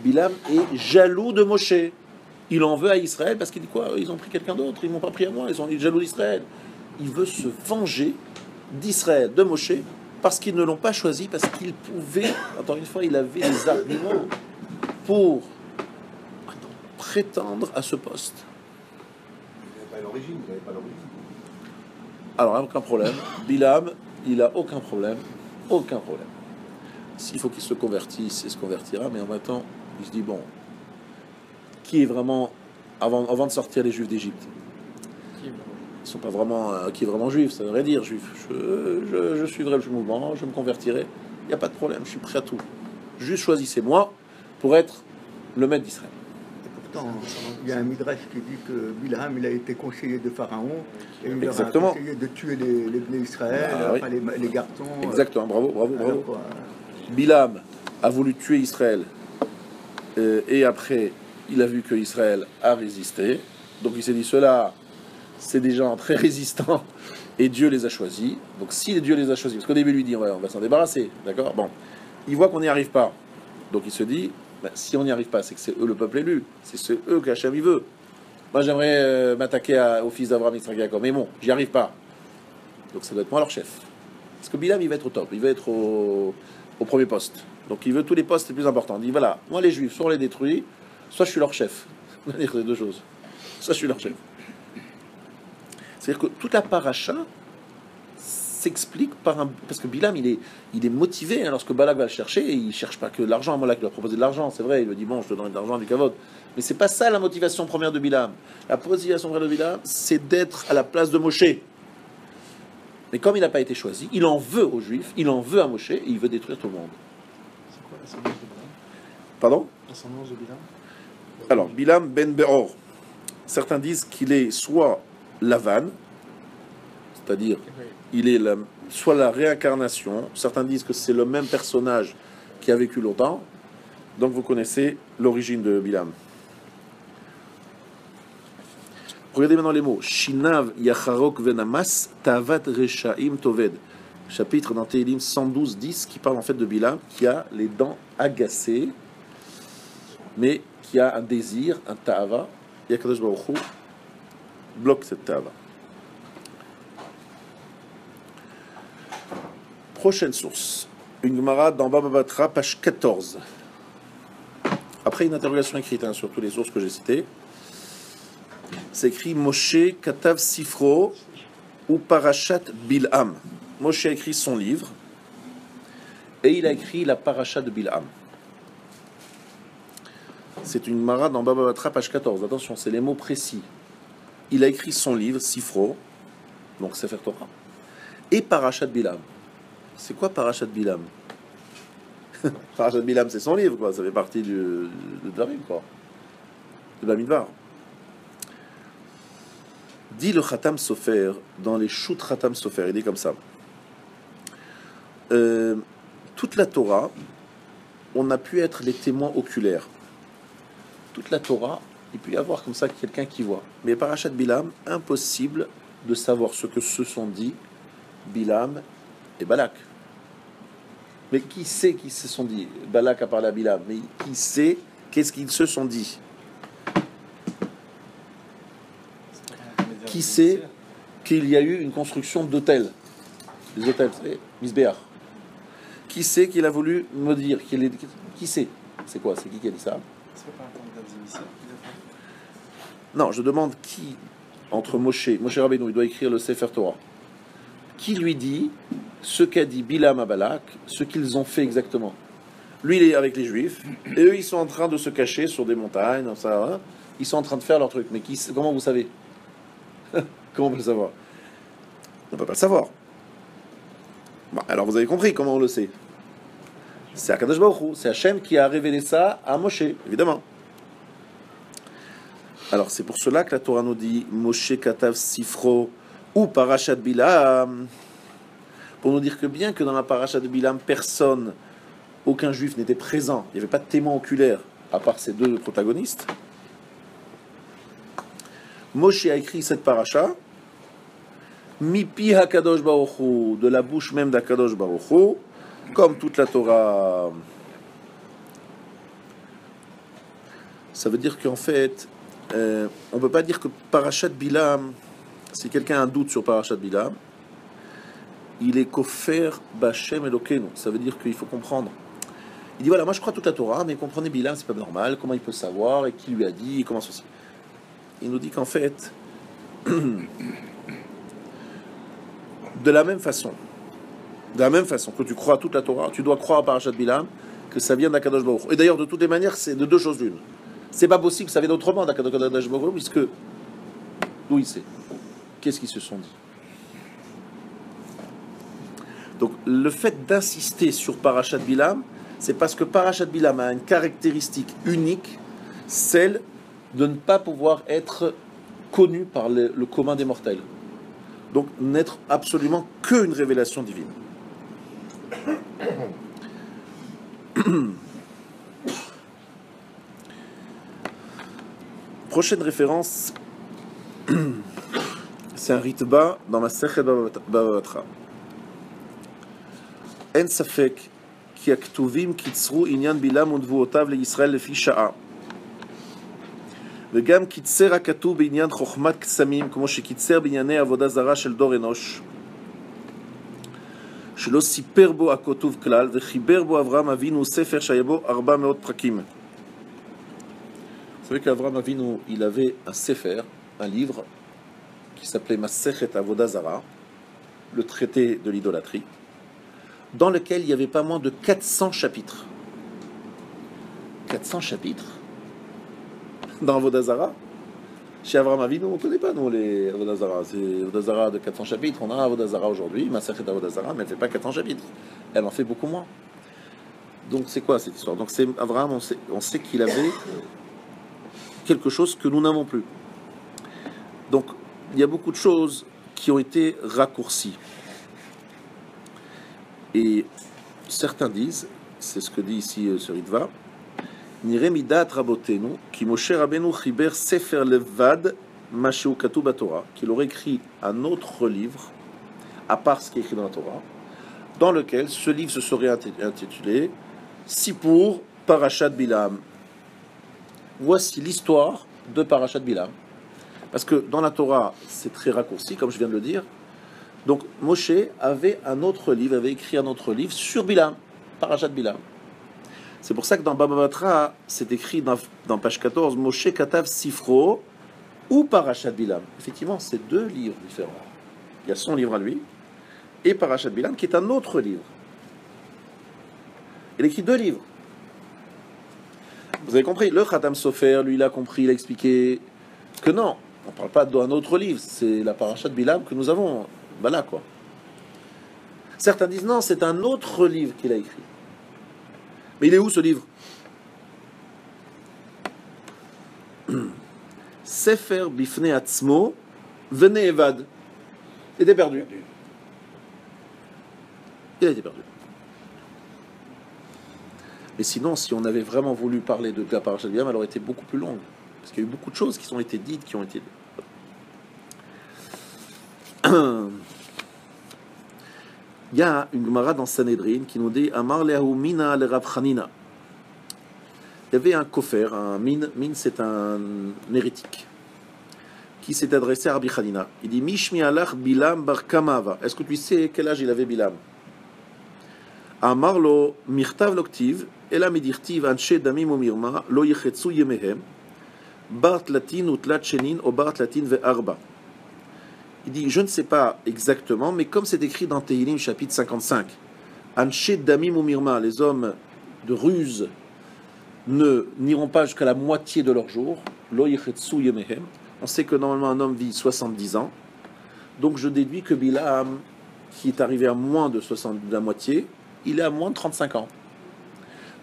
Bilam est jaloux de Moshe. Il en veut à Israël parce qu'il dit quoi? Ils ont pris quelqu'un d'autre, ils m'ont pas pris à moi, ils sont jaloux d'Israël. Il veut se venger d'Israël, de Moshe, parce qu'ils ne l'ont pas choisi, parce qu'il pouvait, encore une fois, il avait des arguments pour prétendre à ce poste. Vous n'avez pas l'origine, vous n'avez pas l'origine. Alors, aucun problème. Bilam, il a aucun problème. Aucun problème. S'il faut qu'il se convertisse, il se convertira, mais en même temps, il se dit, bon, qui est vraiment, avant de sortir les Juifs d'Égypte, ils ne sont pas vraiment, qui est vraiment juif, ça devrait dire juif. Je suivrai le mouvement, je me convertirai, il n'y a pas de problème, je suis prêt à tout. Juste choisissez-moi pour être le maître d'Israël. Pourtant, il y a un midrash qui dit que Bilham, il a été conseiller de Pharaon et il Exactement. leur a conseillé de tuer les Bnei Israël, Ah, oui. enfin, les garçons. Exactement, bravo. Alors, quoi, Bilam a voulu tuer Israël et après il a vu que Israël a résisté, donc il s'est dit ceux-là c'est des gens très résistants et Dieu les a choisis. Donc si Dieu les a choisis, parce qu'au début il lui dit on va s'en débarrasser, d'accord, bon, il voit qu'on n'y arrive pas, donc il se dit ben, si on n'y arrive pas, c'est que c'est eux le peuple élu, c'est eux qu'Hachem il veut. Moi j'aimerais m'attaquer au fils d'Abraham, Yitzhak, Jacob, mais bon, j'y arrive pas, donc ça doit être moi leur chef, parce que Bilam il va être au top, il va être au premier poste. Donc il veut tous les postes les plus importants. Il dit voilà, moi les Juifs, soit on les détruit, soit je suis leur chef. On va dire les deux choses. Soit je suis leur chef. C'est-à-dire que toute la paracha s'explique parce que Bilam il est motivé hein, lorsque Balak va le chercher, et il cherche pas que de l'argent. Balak lui a proposé de l'argent, c'est vrai, il lui dit bon je te donne de l'argent, du kavod. Mais c'est pas ça la motivation première de Bilam. La motivation première de Bilam, c'est d'être à la place de Moshe. Mais comme il n'a pas été choisi, il en veut aux Juifs, il en veut à Moshe, et il veut détruire tout le monde. C'est quoi l'ascendance de Bilam? Pardon? L'ascendance de Bilam? Alors, Bilam ben Beor. Certains disent qu'il est soit Lavan, c'est-à-dire il est soit la réincarnation. Certains disent que c'est le même personnage qui a vécu longtemps. Donc vous connaissez l'origine de Bilam. Regardez maintenant les mots. Shinav yacharok venamas tavat reshaim toved. chapitre dans Téhilim 112-10 qui parle en fait de Bilam qui a les dents agacées, mais qui a un désir, un ta'ava, et Akadosh Baruch Hu bloque cette ta'ava. Prochaine source, une Gemara dans Baba Batra, page 14. Après une interrogation écrite sur toutes les sources que j'ai citées, c'est écrit Moshe Katav Sifro ou Parashat Bil'am. Moshe a écrit son livre et il a écrit la Parashat de Bil'am. C'est une Gemara dans Baba Batra, page 14. Attention, c'est les mots précis. Il a écrit son livre, Sifro, donc Sefer Torah, et Parashat Bil'am. C'est quoi Parashat Bil'am? Parashat Bil'am, c'est son livre, quoi. Ça fait partie de Dvarim, quoi. De Bamidbar. Dit le Khatam Sofer, dans les Shut Khatam Sofer, il dit comme ça. Toute la Torah, on a pu être les témoins oculaires. Toute la Torah, il peut y avoir comme ça quelqu'un qui voit. Mais Parashat Bil'am, impossible de savoir ce que se sont dit Bilam et Balak. Mais qui sait qu'ils se sont dit? Balak a parlé à Bilam, mais qui sait qu'est-ce qu'ils se sont dit? Qui sait qu'il y a eu une construction d'hôtels? Des hôtels, vous savez, Misbéach. Qui sait qu'il a voulu me dire qui sait? C'est quoi? C'est qui a dit ça? Non, je demande qui, entre Moshe Rabbeinu, il doit écrire le Sefer Torah. Qui lui dit ce qu'a dit Bilam à Balak, ce qu'ils ont fait exactement? Lui, il est avec les Juifs, et eux, ils sont en train de se cacher sur des montagnes, ça, ils sont en train de faire leur truc. Mais comment vous savez? Comment on peut le savoir? On ne peut pas le savoir. Bon, alors vous avez compris comment on le sait. C'est Akadosh Baruch Hu, c'est Hachem qui a révélé ça à Moshe, évidemment. Alors c'est pour cela que la Torah nous dit Moshe Katav Sifro ou Parashat Bilam, pour nous dire que bien que dans la Parashat de Bilam, aucun juif n'était présent, il n'y avait pas de témoin oculaire à part ces deux protagonistes, Moshe a écrit cette paracha Mipi HaKadosh Baruch Hu, de la bouche même d'Akadosh Baruch Hu, comme toute la Torah. Ça veut dire qu'en fait, on ne peut pas dire que Parashat Bilam, si quelqu'un a un doute sur Parashat Bilam, il est kofer B'Hashem Elokeinu. Ça veut dire qu'il faut comprendre. Il dit voilà, moi je crois toute la Torah, mais comprenez Bilam, c'est pas normal. Comment il peut savoir et qui lui a dit et comment ceci. Il nous dit qu'en fait, de la même façon que tu crois à toute la Torah, tu dois croire à Parashat Bilam que ça vient d'Akadosh Baruch Hu. Et d'ailleurs, de toutes les manières, c'est de deux choses l'une. C'est pas possible que ça vienne autrement d'Akadosh Baruch Hu, puisque d'où il sait. Qu'est-ce qu'ils se sont dit? Donc, le fait d'insister sur Parashat Bilam, c'est parce que Parashat Bilam a une caractéristique unique, celle de ne pas pouvoir être connu par le commun des mortels. Donc, n'être absolument qu'une révélation divine. Prochaine référence, c'est un ritba dans ma Sechet Baba Batra. En safek ki aktuvim kitzru inyan bilam undvuotav leYisrael lefi sha'a. וגם קיצר הכתוב בעניין חוכמת קסמים, כמו שקיצר בענייני עבודה זרה של דור אנוש, שלא סיפר בו הכתוב כלל, וחיבר בו אברהם אבינו ספר שהיה בו 400 פרקים. Vous savez qu'Avraham Avinu, il avait un sefer, un livre, qui s'appelait Masechet Avoda Zara, le traité de l'idolâtrie, dans lequel il n'y avait pas moins de 400 chapitres. 400 chapitres dans Avoda Zara. Chez Avraham Avinu, on ne connaît pas, nous, les Avoda Zara. C'est Avoda Zara de 400 chapitres. On a Avoda Zara aujourd'hui, Masechet Avoda Zara, mais elle ne fait pas 400 chapitres. Elle en fait beaucoup moins. Donc, c'est quoi cette histoire? Donc, c'est Avraham, on sait qu'il avait quelque chose que nous n'avons plus. Donc, il y a beaucoup de choses qui ont été raccourcies. Et certains disent, c'est ce que dit ici ce Ritva, Nire midat rabotenu, ki Moshe Rabbeinu chiber sefer levad mashu katu batorah, qu'il aurait écrit un autre livre, à part ce qui est écrit dans la Torah, dans lequel ce livre se serait intitulé Sipur Parashat Bilam. Voici l'histoire de Parashat Bilam. Parce que dans la Torah, c'est très raccourci, comme je viens de le dire. Donc Moshe avait écrit un autre livre sur Bilam, Parashat Bilam. C'est pour ça que dans Baba Batra, c'est écrit dans page 14, Moshe Katav Sifro ou Parashat Bilam. Effectivement, c'est deux livres différents. Il y a son livre à lui et Parashat Bilam qui est un autre livre. Il écrit deux livres. Vous avez compris, le Khatam Sofer, lui, il a compris, il a expliqué que non, on ne parle pas d'un autre livre, c'est la Parashat Bilam que nous avons. Voilà quoi. Certains disent non, c'est un autre livre qu'il a écrit. Mais il est où ce livre? Sefer Bifne Atzmo Vene Evad. Il était perdu. Il a été perdu. Mais sinon, si on avait vraiment voulu parler de la Parashat Bilam, elle aurait été beaucoup plus longue. Parce qu'il y a eu beaucoup de choses qui ont été dites, qui ont été... Il y a une Gemara dans Sanhedrin qui nous dit Amar lehu mina le Rav Chanina. Il y avait un kofer, un min c'est un hérétique, qui s'est adressé à Rabbi Chanina. Il dit Mishmi alach Bilam bar Kamava. Est-ce que tu sais quel âge il avait Bilam? Amar lo mirtav loktiv, ela midirtiv anshe damim umirma, lo yechetsu yemehem, bart latin ou tlat shenin, ou bart latin ve arba. Il dit, je ne sais pas exactement, mais comme c'est écrit dans Tehilim, chapitre 55, Anshe Damim ou Mirma, les hommes de ruse n'iront pas jusqu'à la moitié de leur jour. Lo yechetsu yemehem. On sait que normalement un homme vit 70 ans. Donc je déduis que Bilam, qui est arrivé à moins de la moitié, il est à moins de 35 ans.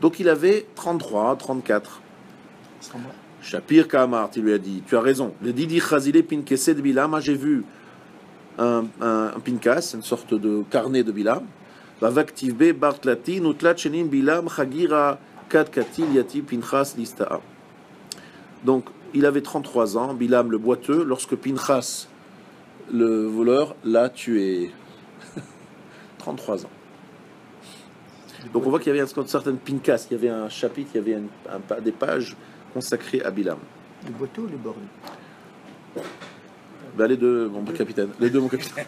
Donc il avait 33, 34. Shapir Kamar, il lui a dit, tu as raison. Le Didi Chazile Pinkese de Bilam, j'ai vu un pinkas, une sorte de carnet de Bilam. Vavaktivbe Bartlatin, Utlatchenin Bilam, Chagira Katkatil Yati Pinchas Listaa. Donc, il avait 33 ans, Bilam le boiteux, lorsque Pinchas, le voleur, l'a tué. 33 ans. Donc, on voit qu'il y avait un certain pinkas, il y avait un chapitre, il y avait des pages consacrées à Bilam. Le boiteux ou le borgne? Ben les deux, mon capitaine. Les deux, mon capitaine.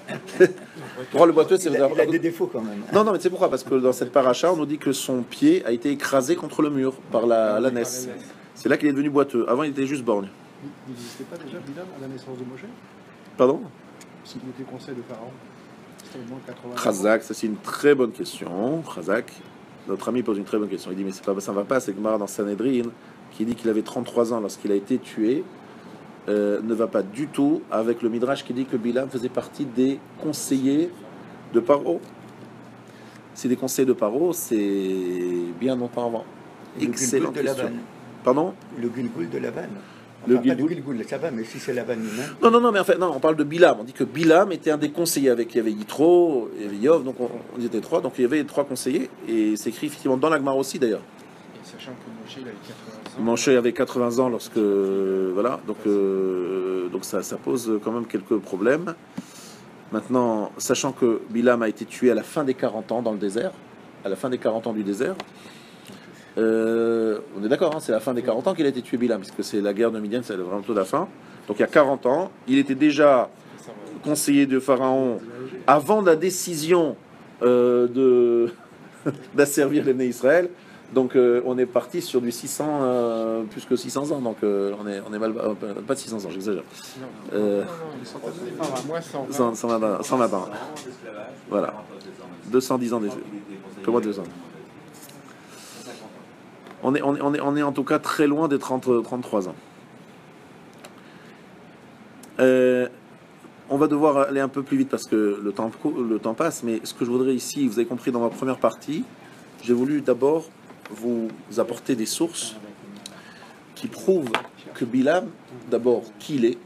Pour le boiteux, c'est... Il a des défauts quand même. Non, mais c'est pourquoi? Parce que dans cette paracha, on nous dit que son pied a été écrasé contre le mur par la naisse. C'est là qu'il est devenu boiteux. Avant, il était juste borgne. Il n'existait pas déjà Bilam à la naissance de Moshe? Pardon? S'il était conseil de Pharaon, c'était au moins 80 ans. Khazak, ça c'est une très bonne question. Khazak, notre ami pose une très bonne question. Il dit, mais ça ne va pas, c'est Gemara dans Sanhedrin qui dit qu'il avait 33 ans lorsqu'il a été tué. Ne va pas du tout avec le Midrash qui dit que Bilam faisait partie des conseillers de Paro. C'est des conseillers de Paro, c'est bien longtemps avant. Excellente question. Pardon? Le Gilgul de Laban. Le Pas de Gilgul, ça va, mais si c'est Laban lui-même. Non, mais en fait, non, on parle de Bilam. On dit que Bilam était un des conseillers. Il y avait Yitro, il y avait Yov, donc on était trois. Donc il y avait trois conseillers. Et c'est écrit effectivement dans la Gemara aussi d'ailleurs. Et sachant que Moshe, il avait 80 ans. Moshe avait 80 ans lorsque. Voilà, donc ça pose quand même quelques problèmes. Maintenant, sachant que Bilam a été tué à la fin des 40 ans dans le désert, à la fin des 40 ans du désert, on est d'accord, hein, c'est la fin des 40 ans qu'il a été tué Bilam, puisque c'est la guerre de Midian, c'est vraiment tout la fin. Donc il y a 40 ans, il était déjà conseiller de Pharaon avant la décision d'asservir les nés Israël. Donc on est parti sur du 600, plus que 600 ans, donc on est mal, pas de 600 ans, j'exagère. Non, 120 ans. Voilà. 210 ans déjà. Que moi 200. On est en tout cas très loin des 33 ans. On va devoir aller un peu plus vite parce que le temps passe, mais ce que je voudrais ici, vous avez compris dans ma première partie, j'ai voulu d'abord vous apporter des sources qui prouvent que Bilam, d'abord, qui il est,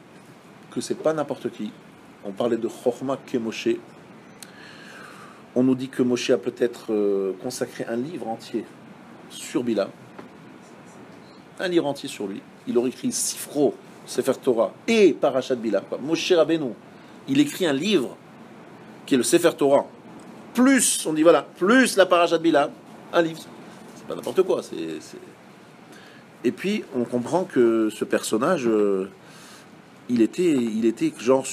que c'est pas n'importe qui. On parlait de Chochma Moshe. On nous dit que Moshe a peut-être consacré un livre entier sur Bilam. Un livre entier sur lui. Il aurait écrit Sifro, Sefer Torah et Parashat Bilam. Moshe Rabbeinu, il écrit un livre qui est le Sefer Torah plus, on dit voilà, plus la paracha de Bilam, un livre. C'est pas n'importe quoi. Et puis, on comprend que ce personnage, il était genre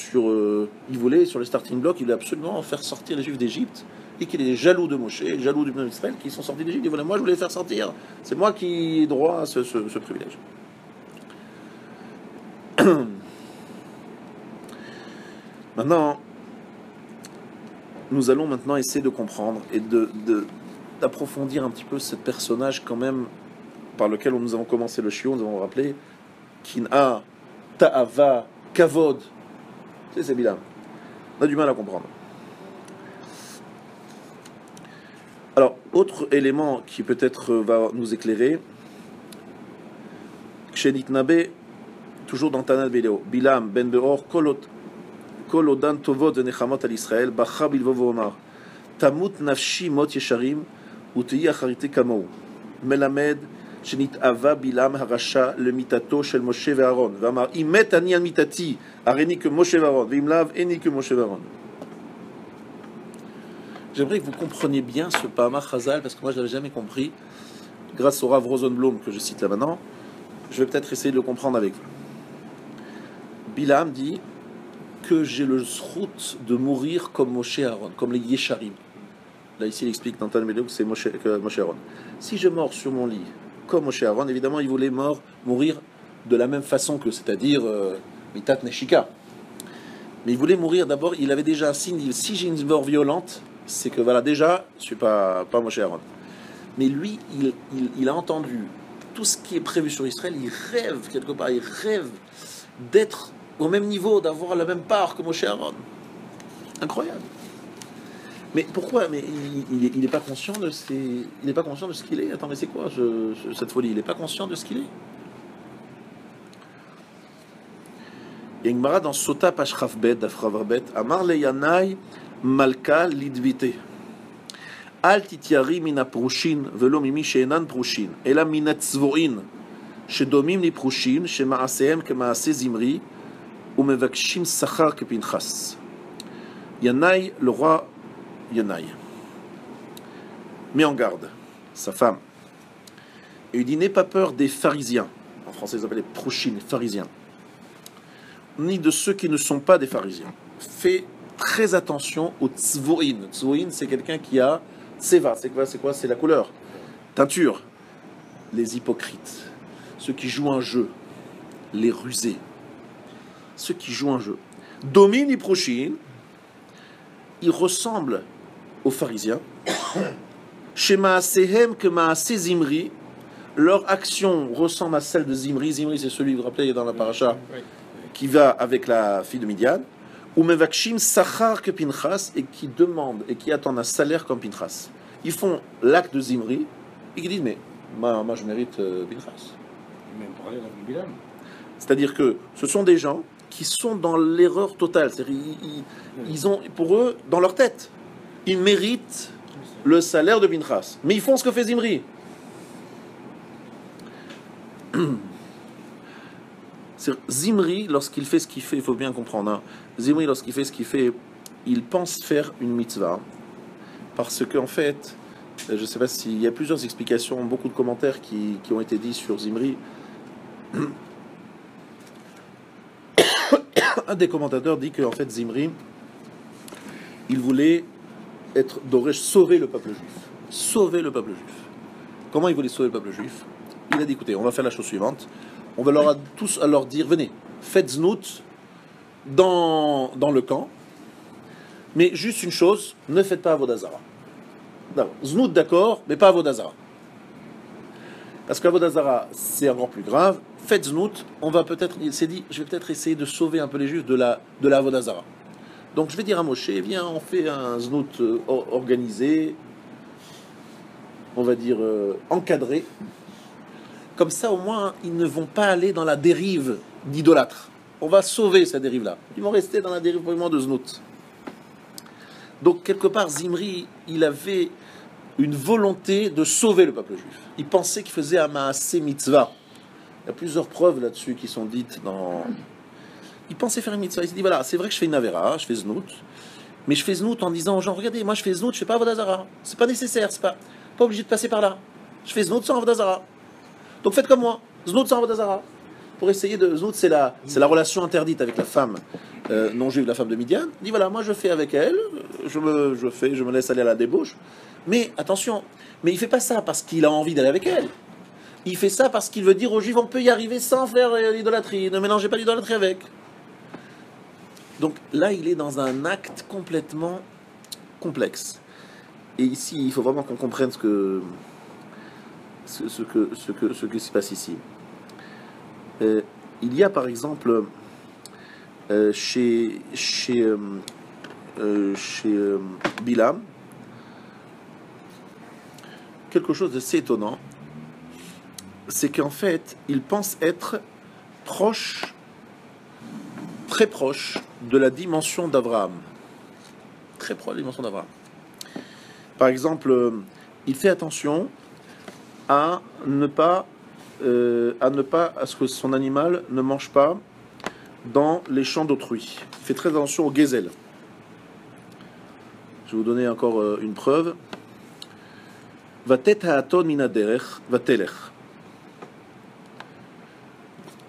il voulait, sur les starting blocks, il voulait absolument faire sortir les Juifs d'Égypte, et qu'il est jaloux de Moshe, jaloux du peuple d'Israël, qui sont sortis d'Égypte. Il voilà, moi je voulais les faire sortir. C'est moi qui ai droit à ce privilège. Maintenant, nous allons maintenant essayer de comprendre et d'approfondir un petit peu ce personnage quand même par lequel nous avons commencé le shiur, nous avons rappelé Kin'a, Ta'ava, Kavod. C'est Bilam. On a du mal à comprendre. Alors, autre élément qui peut-être va nous éclairer, Kshenit Nabe, toujours dans Tanat Béléo, Bilam ben Beor, Kolodan Tovot Venechamot al Israël, Bacha Bilvo Vomar, Tamut Nafshi Mot Yesharim, Uteyi Acharite Kamou, Melamed, Shenit Ava Bilam Harasha, le Mitato Shel Moshe Ve'aron, Vamar, Imet Ani al Mitati, Areni que Moshe Ve'aron, Vimlav, Eni que Moshe Ve'aron. J'aimerais que vous compreniez bien ce Pa'amar Chazal, parce que moi je ne l'avais jamais compris, grâce au Rav Rosenblum que je cite là maintenant. Je vais peut-être essayer de le comprendre avec vous. Bilam dit que j'ai le zrout de mourir comme Moshe Aaron, comme les Yesharim. Là ici il explique dans Tanat Béléo que c'est Moshe Aaron. Si je mors sur mon lit comme Moshe Aaron, évidemment il voulait mourir de la même façon que, c'est-à-dire Mitat Neshika. Mais il voulait mourir d'abord, il avait déjà un signe, si j'ai une mort violente, c'est que voilà, déjà, je ne suis pas Moshe Aaron. Mais lui, il a entendu tout ce qui est prévu sur Israël, il rêve quelque part, il rêve d'être au même niveau, d'avoir la même part que Moshe Aaron. Incroyable. Mais pourquoi? Mais il n'est pas conscient de il n'est pas conscient de ce qu'il est. Attends, mais c'est quoi cette folie? Il n'est pas conscient de ce qu'il est. Il y a une Gemara dans Sota Pashravbet, d'Afravarbet, Amar le Yanai Malka Lidvite. Al titiari mina prushin, velo mimi she'enan prushin, ela mina tzvoin, shedomim li prushin, shema'asehem kema'ase zimri, umevakshim sachar kepinchas. Yanai, le roi Yanai, met en garde sa femme. Et il dit, n'aie pas peur des pharisiens. En français, ils appellent les prushin, les pharisiens. Ni de ceux qui ne sont pas des pharisiens. Fais très attention aux tzvoin. Tzvoin, c'est quelqu'un qui a tseva. C'est quoi? C'est la couleur. Teinture. Les hypocrites. Ceux qui jouent un jeu. Les rusés. Ceux qui jouent un jeu. Domine Iproshin, ils ressemblent aux pharisiens. Shema Sehem que Maaseh Zimri, leur action ressemble à celle de Zimri. Zimri, c'est celui, vous vous rappelez, dans la paracha, qui va avec la fille de Midian. Ou Mevakshim Sachar que Pinchas, et qui demandent et qui attendent un salaire comme Pinchas. Ils font l'acte de Zimri et qui disent, mais moi je mérite Pinchas. C'est-à-dire que ce sont des gens qui sont dans l'erreur totale. C'est-à-dire, ils ont, pour eux, dans leur tête, ils méritent le salaire de Pinchas. Mais ils font ce que fait Zimri. Zimri, lorsqu'il fait ce qu'il fait, il faut bien comprendre, hein. Zimri, lorsqu'il fait ce qu'il fait, il pense faire une mitzvah. Parce qu'en fait, je ne sais pas s'il y a plusieurs explications, beaucoup de commentaires qui ont été dits sur Zimri. Un des commentateurs dit qu'en fait, Zimri, il voulait sauver le peuple juif. Sauver le peuple juif. Comment il voulait sauver le peuple juif? Il a dit, écoutez, on va faire la chose suivante. On va tous leur dire, venez, faites znout dans le camp, mais juste une chose, ne faites pas Avodazara. Znout d'accord, mais pas Avodazara. Parce qu'Avodazara, c'est encore plus grave. Faites znout, il s'est dit, je vais peut-être essayer de sauver un peu les juifs de la Avodazara. Donc je vais dire à Moshe, viens, on fait un znout organisé, on va dire encadré. Comme ça, au moins, ils ne vont pas aller dans la dérive d'idolâtre. On va sauver cette dérive-là. Ils vont rester dans la dérive vraiment de Znout. Donc, quelque part, Zimri, il avait une volonté de sauver le peuple juif. Il pensait qu'il faisait un Maaseh Mitzvah. Il y a plusieurs preuves là-dessus qui sont dites dans... Il pensait faire une mitzvah. Il s'est dit, voilà, c'est vrai que je fais une Avera, je fais Znout, Mais je fais znout en disant aux gens, regardez, moi je fais znout, je fais pas avodah zara. C'est pas nécessaire, c'est pas obligé de passer par là. Je fais znout sans avodah zara. Donc faites comme moi, znout sans avodah zara. Pour essayer de... Znout, c'est la relation interdite avec la femme non juive, la femme de Midian. Il dit, voilà, moi je fais avec elle, je me laisse aller à la débauche. Mais attention, mais il fait pas ça parce qu'il a envie d'aller avec elle. Il fait ça parce qu'il veut dire aux juifs, on peut y arriver sans faire l'idolâtrie. Ne mélangez pas l'idolâtrie avec. Donc là, il est dans un acte complètement complexe. Et ici, il faut vraiment qu'on comprenne ce qui se passe ici. Il y a par exemple chez Bilam quelque chose d'assez étonnant, c'est qu'en fait, il pense être proche, très proche de la dimension d'Abraham. Très proche de la dimension d'Abraham. Par exemple, il fait attention à ce que son animal ne mange pas dans les champs d'autrui. Il fait très attention au gazelle. Je vais vous donner encore une preuve. Vatet haaton minaderech vatelech.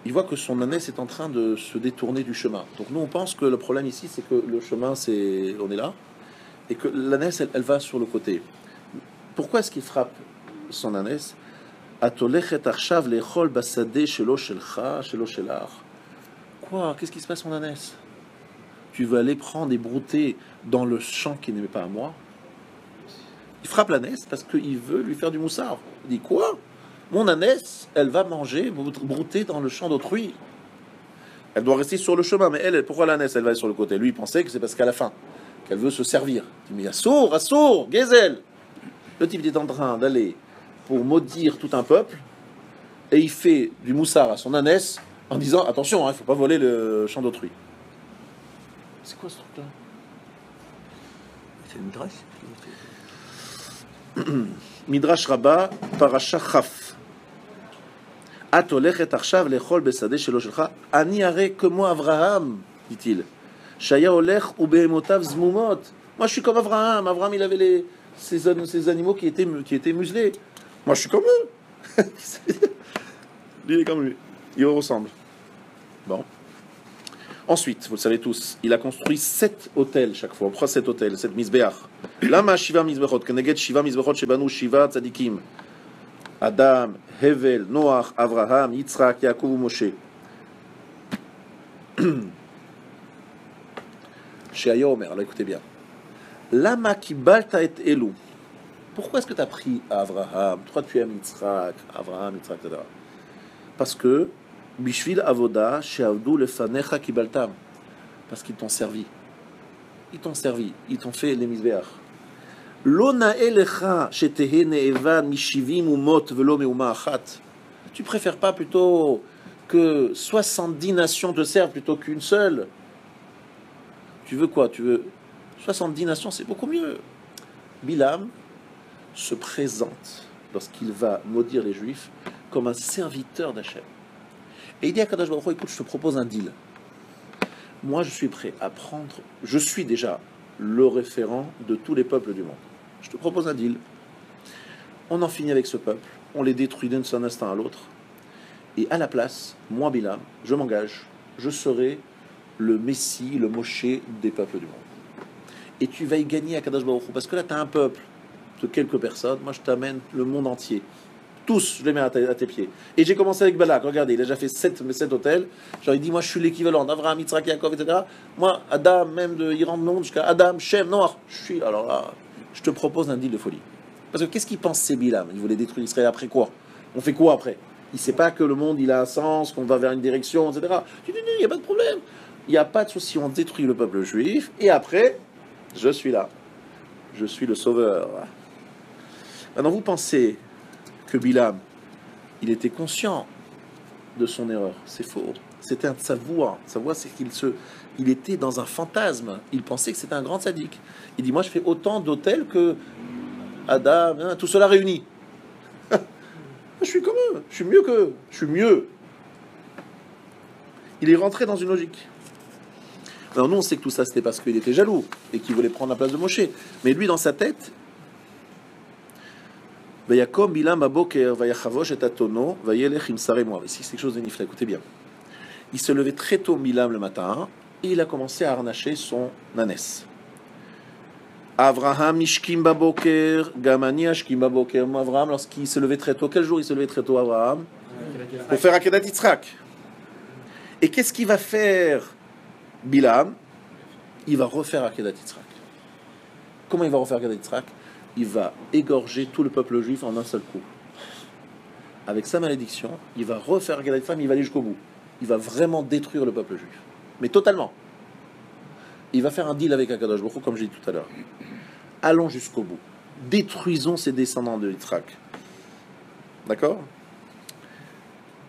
Il voit que son ânesse est en train de se détourner du chemin. Donc nous on pense que le problème ici c'est que le chemin on est là et que l'ânesse elle va sur le côté. Pourquoi est-ce qu'il frappe son ânesse? Quoi? Qu'est-ce qui se passe mon ânesse? Tu veux aller prendre et brouter dans le champ qui n'est pas à moi? Il frappe l'ânesse parce qu'il veut lui faire du moussard. Il dit quoi? Mon ânesse, elle va manger, brouter dans le champ d'autrui. Elle doit rester sur le chemin. Mais elle, pourquoi l'ânesse, elle va sur le côté? Lui, il pensait que c'est parce qu'à la fin, qu'elle veut se servir. Il dit, mais assour, Gezel. Le type est en train d'aller pour maudire tout un peuple, et il fait du moussard à son ânesse en disant, attention, il ne faut pas voler le champ d'autrui. C'est quoi ce truc-là? C'est une Midrash. Midrash Rabbah, Parasha Chaf. Atolechet arshav lechol besadeh shelo shelcha. Ani are que moi, Avraham, dit-il. Shaya olech ou behemotav zmumot. Moi, je suis comme Avraham. Avraham, il avait ces animaux qui étaient muselés. Moi, je suis comme eux. Lui, il est comme lui. Il ressemble. Bon. Ensuite, vous le savez tous, il a construit 7 hôtels chaque fois. Pourquoi 7 hôtels? 7 misbeach. Lama shiva misbechot. Keneged shiva misbechot shebanu shiva tzadikim. Adam, Hevel, Noach, Avraham, Yitzhak, Yaakov, Moshe. Chez Ayomer, alors écoutez bien. Lama kibalta et elu. Pourquoi est-ce que tu as pris Avraham? Pourquoi tu aimes Yitzhak, Avraham, Yitzhak, etc. Parce que Bishvil avoda she'avdu lefanecha kibaltam. Parce qu'ils t'ont servi. Ils t'ont servi. Ils t'ont fait les misbeach. Lo na'elecha shetehe ne'evan mishivim umot velo meuma achat. Tu préfères pas plutôt que 70 nations te servent plutôt qu'une seule? Tu veux quoi? Tu veux 70 nations, c'est beaucoup mieux. Bilam se présente lorsqu'il va maudire les Juifs comme un serviteur d'Hachem. Et il dit à Kadosh Baruch Hu, écoute, je te propose un deal. Moi, je suis prêt à prendre... Je suis déjà le référent de tous les peuples du monde. Je te propose un deal. On en finit avec ce peuple. On les détruit d'un instant à l'autre. Et à la place, moi, Bilam, je m'engage. Je serai le Messie, le Moshe des peuples du monde. Et tu vas y gagner à Kadosh Baruch Hu. Parce que là, tu as un peuple de quelques personnes. Moi, je t'amène le monde entier. Tous, je les mets à tes pieds. Et j'ai commencé avec Balak. Regardez, il a déjà fait 7 hôtels. Genre, il dit, moi, je suis l'équivalent d'Avraham, Yitzhak, Yaakov, etc. Moi, Adam, même de Iran de monde, jusqu'à Adam, Shem, Noach. Je suis, alors là, je te propose un deal de folie. Parce que qu'est-ce qu'il pense, c'est Bilam? Il voulait détruire Israël après quoi? On fait quoi après? Il ne sait pas que le monde, il a un sens, qu'on va vers une direction, etc. Tu dis, non, il n'y a pas de problème. Il n'y a pas de souci, on détruit le peuple juif. Et après, je suis là. Je suis le sauveur. Maintenant, vous pensez que Bilam, il était conscient de son erreur. C'est faux. C'était sa voix. Sa voix, c'est il était dans un fantasme. Il pensait que c'était un grand sadique. Il dit, moi, je fais autant d'hôtels que Adam, hein, tout cela réuni. Je suis comme eux. Je suis mieux qu'eux. Je suis mieux. Il est rentré dans une logique. Alors nous, on sait que tout ça, c'était parce qu'il était jaloux et qu'il voulait prendre la place de Moshe. Mais lui, dans sa tête, Vayakom Bilam Aboker, Vayachavosh et Atono, Vayelech im Sareh Moav. Ici, c'est quelque chose de nifla, écoutez bien. Il se levait très tôt, Bilam, le matin, et il a commencé à harnacher son ânesse. Avraham Ishkim Baboker, Gamani Ashkim Baboker. Avraham, lorsqu'il se levait très tôt, quel jour il se levait très tôt, Avraham? Pour faire Akedat Yitzhak. Et qu'est-ce qu'il va faire Bilam? Il va refaire Akedat Yitzhak. Comment il va refaire Akedat Yitzhak? Il va égorger tout le peuple juif en un seul coup. Avec sa malédiction, il va refaire Akedat Yitzhak, mais il va aller jusqu'au bout. Il va vraiment détruire le peuple juif. Mais totalement. Il va faire un deal avec Akadosh Baruch Hu, comme j'ai dit tout à l'heure. Allons jusqu'au bout. Détruisons ses descendants de Yitzhak. D'accord?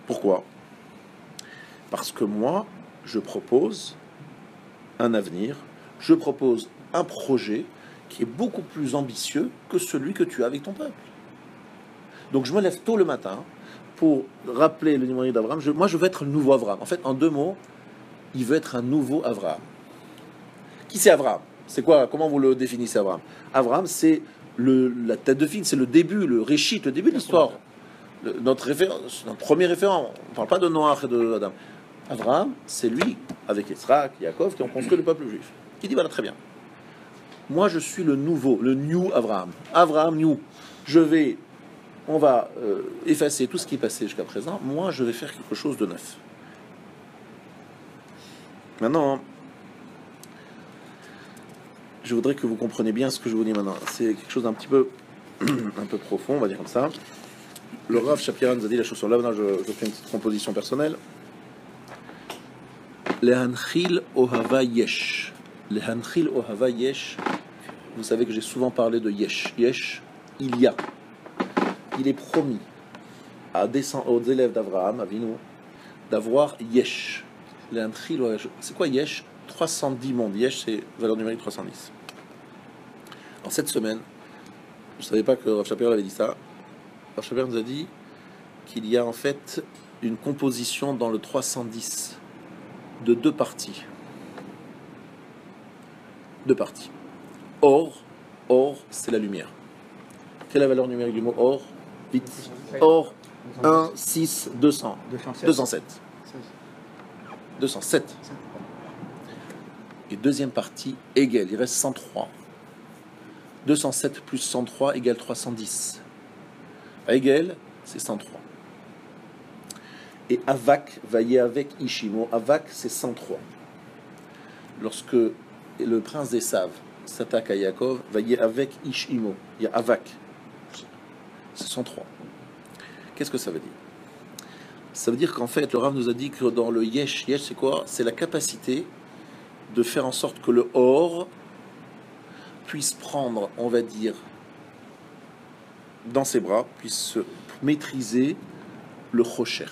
Pourquoi? Parce que moi, je propose un avenir, je propose un projet qui est beaucoup plus ambitieux que celui que tu as avec ton peuple. Donc je me lève tôt le matin pour rappeler le numéro d'Abraham. Moi, je veux être le nouveau Abraham. En fait, en deux mots, il veut être un nouveau Abraham. Qui c'est Abraham? C'est quoi? Comment vous le définissez, Abraham? Abraham, c'est la tête de film, c'est le début, le réchit, le début de l'histoire. Notre premier référent, on ne parle pas de Noach et de Adam. Abraham, c'est lui, avec Yitzhak, Yaakov, qui ont construit le peuple juif. Il dit, voilà, très bien. Moi, je suis le nouveau, le new Abraham. Abraham new. On va effacer tout ce qui est passé jusqu'à présent. Moi, je vais faire quelque chose de neuf. Maintenant, je voudrais que vous compreniez bien ce que je vous dis maintenant. C'est quelque chose d'un petit peu, un peu profond, on va dire comme ça. Le Rav Shapira nous a dit la chose sur là. Maintenant, je fais une petite composition personnelle. Lehanchil ohava yesh. Lehanchil ohava yesh. Vous savez que j'ai souvent parlé de yesh. Yesh, il y a. Il est promis aux élèves d'Abraham, Avinu, d'avoir yesh. Lehanchil ohava yesh. C'est quoi yesh? 310 mondes. Yesh, c'est valeur numérique 310. En cette semaine, je ne savais pas que Rav Shapira avait dit ça. Rav Shapira nous a dit qu'il y a en fait une composition dans le 310 de deux parties. Deux parties. Or, c'est la lumière. Quelle est la valeur numérique du mot or? Vite. Or, 1, 6, 200. 207. 207. Et deuxième partie, égale. Il reste 103. 207 plus 103 égale 310. Égale, c'est 103. Et Avak va y avec Ishimo. Avak, c'est 103. Lorsque le prince d'Esav s'attaque à Yaakov, va y avec Ishimo. Il y a Avak. C'est 103. Qu'est-ce que ça veut dire? Ça veut dire qu'en fait, le Rav nous a dit que dans le Yesh, Yesh, c'est quoi? C'est la capacité de faire en sorte que le Or puisse prendre, on va dire, dans ses bras, puisse maîtriser le Chocher.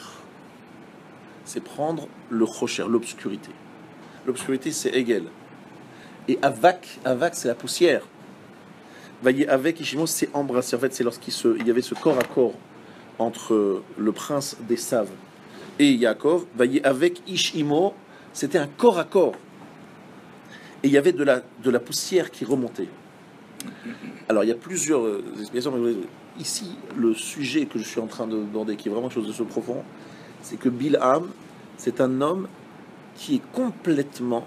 C'est prendre le Chocher, l'obscurité. L'obscurité, c'est Hegel. Et Avak, c'est la poussière. Vaillé avec Ishimo, c'est embrasser. En fait, c'est il y avait ce corps à corps entre le prince d'Esav et Yaakov. Vaillé avec Ishimo, c'était un corps à corps. Et il y avait de la poussière qui remontait. Alors, il y a plusieurs explications. Mais ici, le sujet que je suis en train de demander, qui est vraiment quelque chose de ce profond, c'est que Bilham, c'est un homme qui est complètement,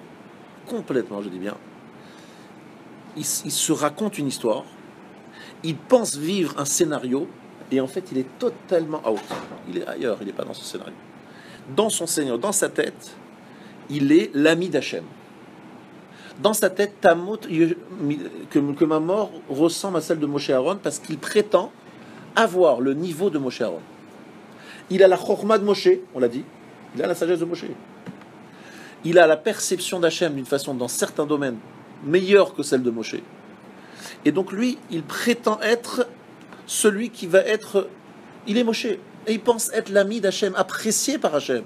je dis bien, il se raconte une histoire, il pense vivre un scénario, et en fait, il est totalement out. Il est ailleurs, il n'est pas dans ce scénario. Dans son Seigneur, dans sa tête, il est l'ami d'Hachem. Dans sa tête, que ma mort ressemble à celle de Moshe Aaron, parce qu'il prétend avoir le niveau de Moshe Aaron. Il a la chorma de Moshe, on l'a dit, il a la sagesse de Moshe. Il a la perception d'Hachem d'une façon, dans certains domaines, meilleure que celle de Moshe. Et donc lui, il prétend être celui qui va être... Il est Moshe. Et il pense être l'ami d'Hachem, apprécié par Hachem.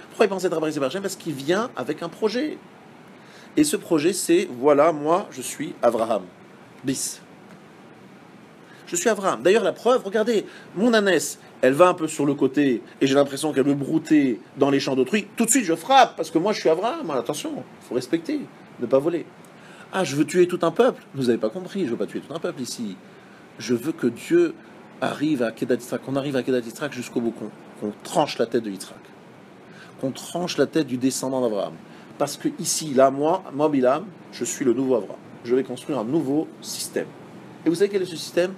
Pourquoi il pense être apprécié par Hachem? Parce qu'il vient avec un projet. Et ce projet, c'est, voilà, moi, je suis Abraham. Bis. Je suis Abraham. D'ailleurs, la preuve, regardez, mon ânesse, elle va un peu sur le côté, et j'ai l'impression qu'elle veut brouter dans les champs d'autrui, tout de suite je frappe, parce que moi je suis Abraham, attention, il faut respecter, ne pas voler. Ah, je veux tuer tout un peuple. Vous n'avez pas compris, je ne veux pas tuer tout un peuple ici. Je veux que Dieu arrive à Kedat Yitzhak, qu'on arrive à Kedat Yitzhak jusqu'au bout, qu'on tranche la tête de Yitzhak, qu'on tranche la tête du descendant d'Abraham. Parce que ici, là, moi Bilam, je suis le nouveau Abraham. Je vais construire un nouveau système. Et vous savez quel est ce système?